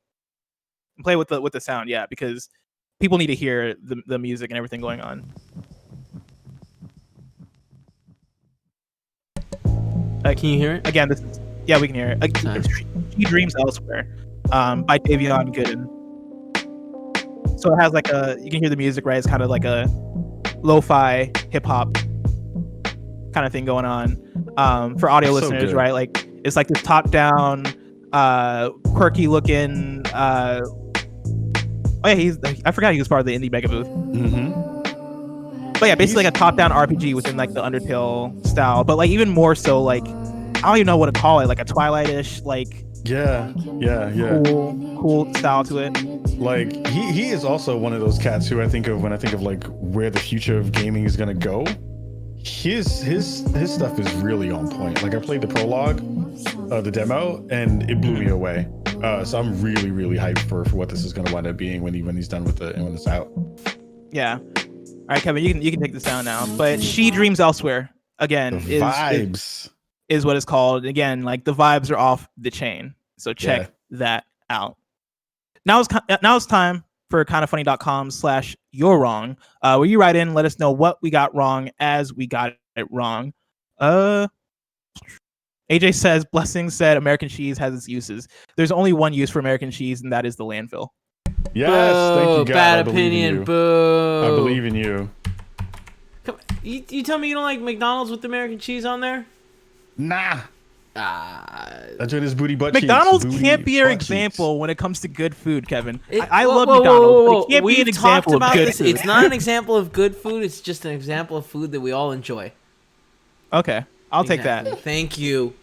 Play with the sound, because people need to hear the music and everything going on. Can you hear it? Again, we can hear it. Nice. She Dreams Elsewhere by Davion Gooden. So it has like you can hear the music, right? It's kind of like a lo-fi hip hop kind of thing going on. For audio listeners, right? Like it's like this top down, quirky looking. I forgot he was part of the Indie Mega Booth. But yeah, basically like a top down RPG within like the Undertale style, but like even more so, like I don't even know what to call it, like a Twilight-ish, like cool style to it. Like he is also one of those cats who I think of when I think of like where the future of gaming is gonna go. His stuff is really on point. Like I played the prologue, the demo, and it blew me away. So I'm really, really hyped for what this is gonna wind up being when he's done with it and when it's out. Yeah. All right, Kevin, you can take this down now. But She Dreams Elsewhere again is what it's called. Again, like the vibes are off the chain. So check that out. Now it's time for kindafunny.com/you're wrong, where you write in, let us know what we got wrong as we got it wrong. AJ says, Blessing said American cheese has its uses. There's only one use for American cheese, and that is the landfill. Yes, thank you, God. Bad opinion. Boo. I believe in you. Come, you tell me you don't like McDonald's with American cheese on there? Nah. That's what his booty butt McDonald's cheeks. Can't be your example when it comes to good food, Kevin. I love McDonald's, but it can't be an example of good food. It's not an example of good food. It's just an example of food that we all enjoy. Okay, I'll take that. Thank you.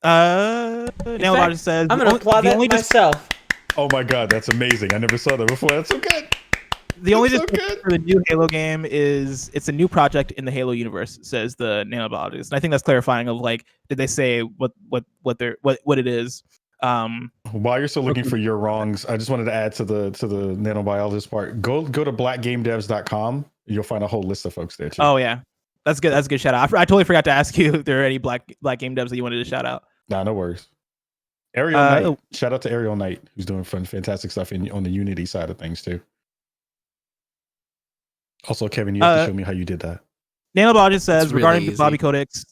Nailbot says, I'm gonna applaud that myself. Oh my God, that's amazing! I never saw that before. That's so good. The only difference for the new Halo game is it's a new project in the Halo universe, says the nanobiologist. And I think that's clarifying of like, did they say what it is? While you're still looking for your wrongs, I just wanted to add to the nanobiologist part. Go to blackgamedevs.com. You'll find a whole list of folks there too. Oh yeah, that's good. That's a good shout out. I totally forgot to ask you if there are any black game devs that you wanted to shout out. Nah, no worries. Ariel Knight. Shout out to Ariel Knight, who's doing fantastic stuff on the Unity side of things too. Also, Kevin, you have to show me how you did that. Nanobiologist says regarding Bobby Kotick's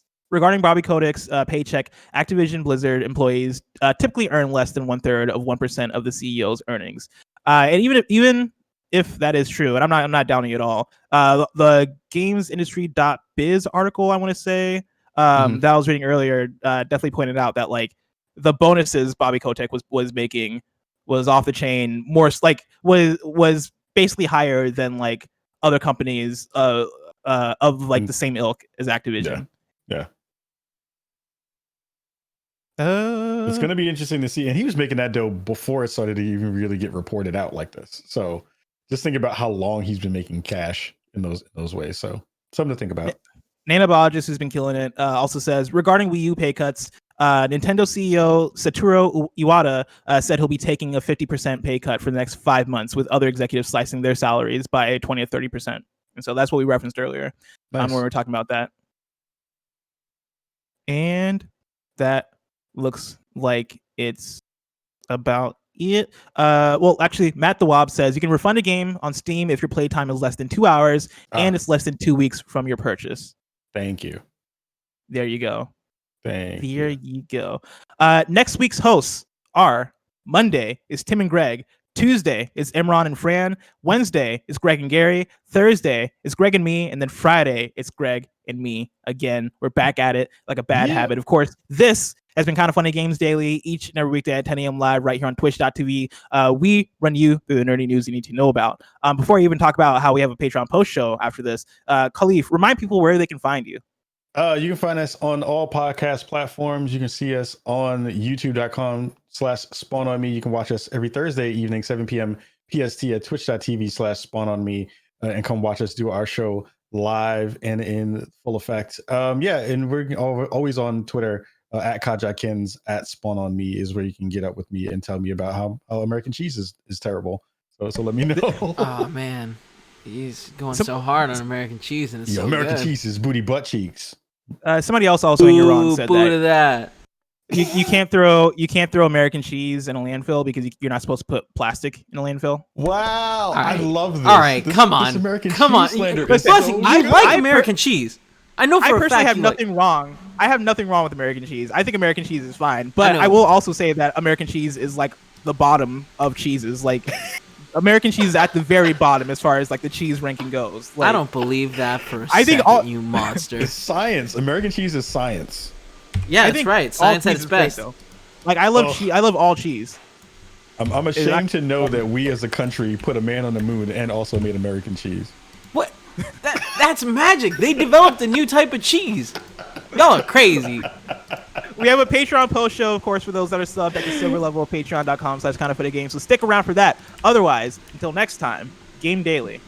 paycheck, Activision Blizzard employees typically earn less than 1/3 of 1% of the CEO's earnings. And even if that is true, and I'm not downing it at all, the gamesindustry.biz article, I want to say, that I was reading earlier, definitely pointed out that like the bonuses Bobby Kotick was making was off the chain, more like was basically higher than like other companies of like the same ilk as Activision. Yeah. It's going to be interesting to see. And he was making that dough before it started to even really get reported out like this. So just think about how long he's been making cash in those ways. So something to think about. Nanobiologist, who's been killing it, also says regarding Wii U pay cuts, Nintendo CEO Satoru Iwata said he'll be taking a 50% pay cut for the next 5 months, with other executives slicing their salaries by 20 or 30%. And so that's what we referenced earlier when we were talking about that. And that looks like it's about it. Well, actually, Matt the Wob says you can refund a game on Steam if your playtime is less than 2 hours and it's less than 2 weeks from your purchase. Thank you. There you go. There you go. Next week's hosts are Monday is Tim and Greg. Tuesday is Imran and Fran. Wednesday is Greg and Gary. Thursday is Greg and me. And then Friday it's Greg and me again. We're back at it like a bad habit. Of course, this has been Kind of Funny Games Daily, each and every weekday at 10 a.m. live right here on twitch.tv. We run you through the nerdy news you need to know about. Before I even talk about how we have a Patreon post show after this, Kahlief, remind people where they can find you. You can find us on all podcast platforms. You can see us on youtube.com/spawnonme. You can watch us every Thursday evening, 7 p.m. PST at twitch.tv/spawnonme, and come watch us do our show live and in full effect. And we're always on Twitter at Kajakins, at spawnonme is where you can get up with me and tell me about how American cheese is terrible. So let me know. Oh man, he's going so hard on American cheese, and it's so American good. cheese is booty butt cheeks. Somebody else also in your on said that. You can't throw American cheese in a landfill because you're not supposed to put plastic in a landfill. Wow, right. I love this. All right, come on. I like American cheese. I know for a fact. I have nothing wrong. I have nothing wrong with American cheese. I think American cheese is fine, but I will also say that American cheese is like the bottom of cheeses. Like American cheese is at the very bottom as far as like the cheese ranking goes. Like, I don't believe that for a second, you monster. It's science. American cheese is science. Yeah, that's right. Science at its best. Great, like I love cheese. I love all cheese. I'm ashamed to know that we as a country put a man on the moon and also made American cheese. What? That's magic. They developed a new type of cheese. Y'all are crazy. We have a Patreon post show, of course, for those that are subbed at the silver level of patreon.com/kindoffunnygames. So stick around for that. Otherwise, until next time, Game Daily.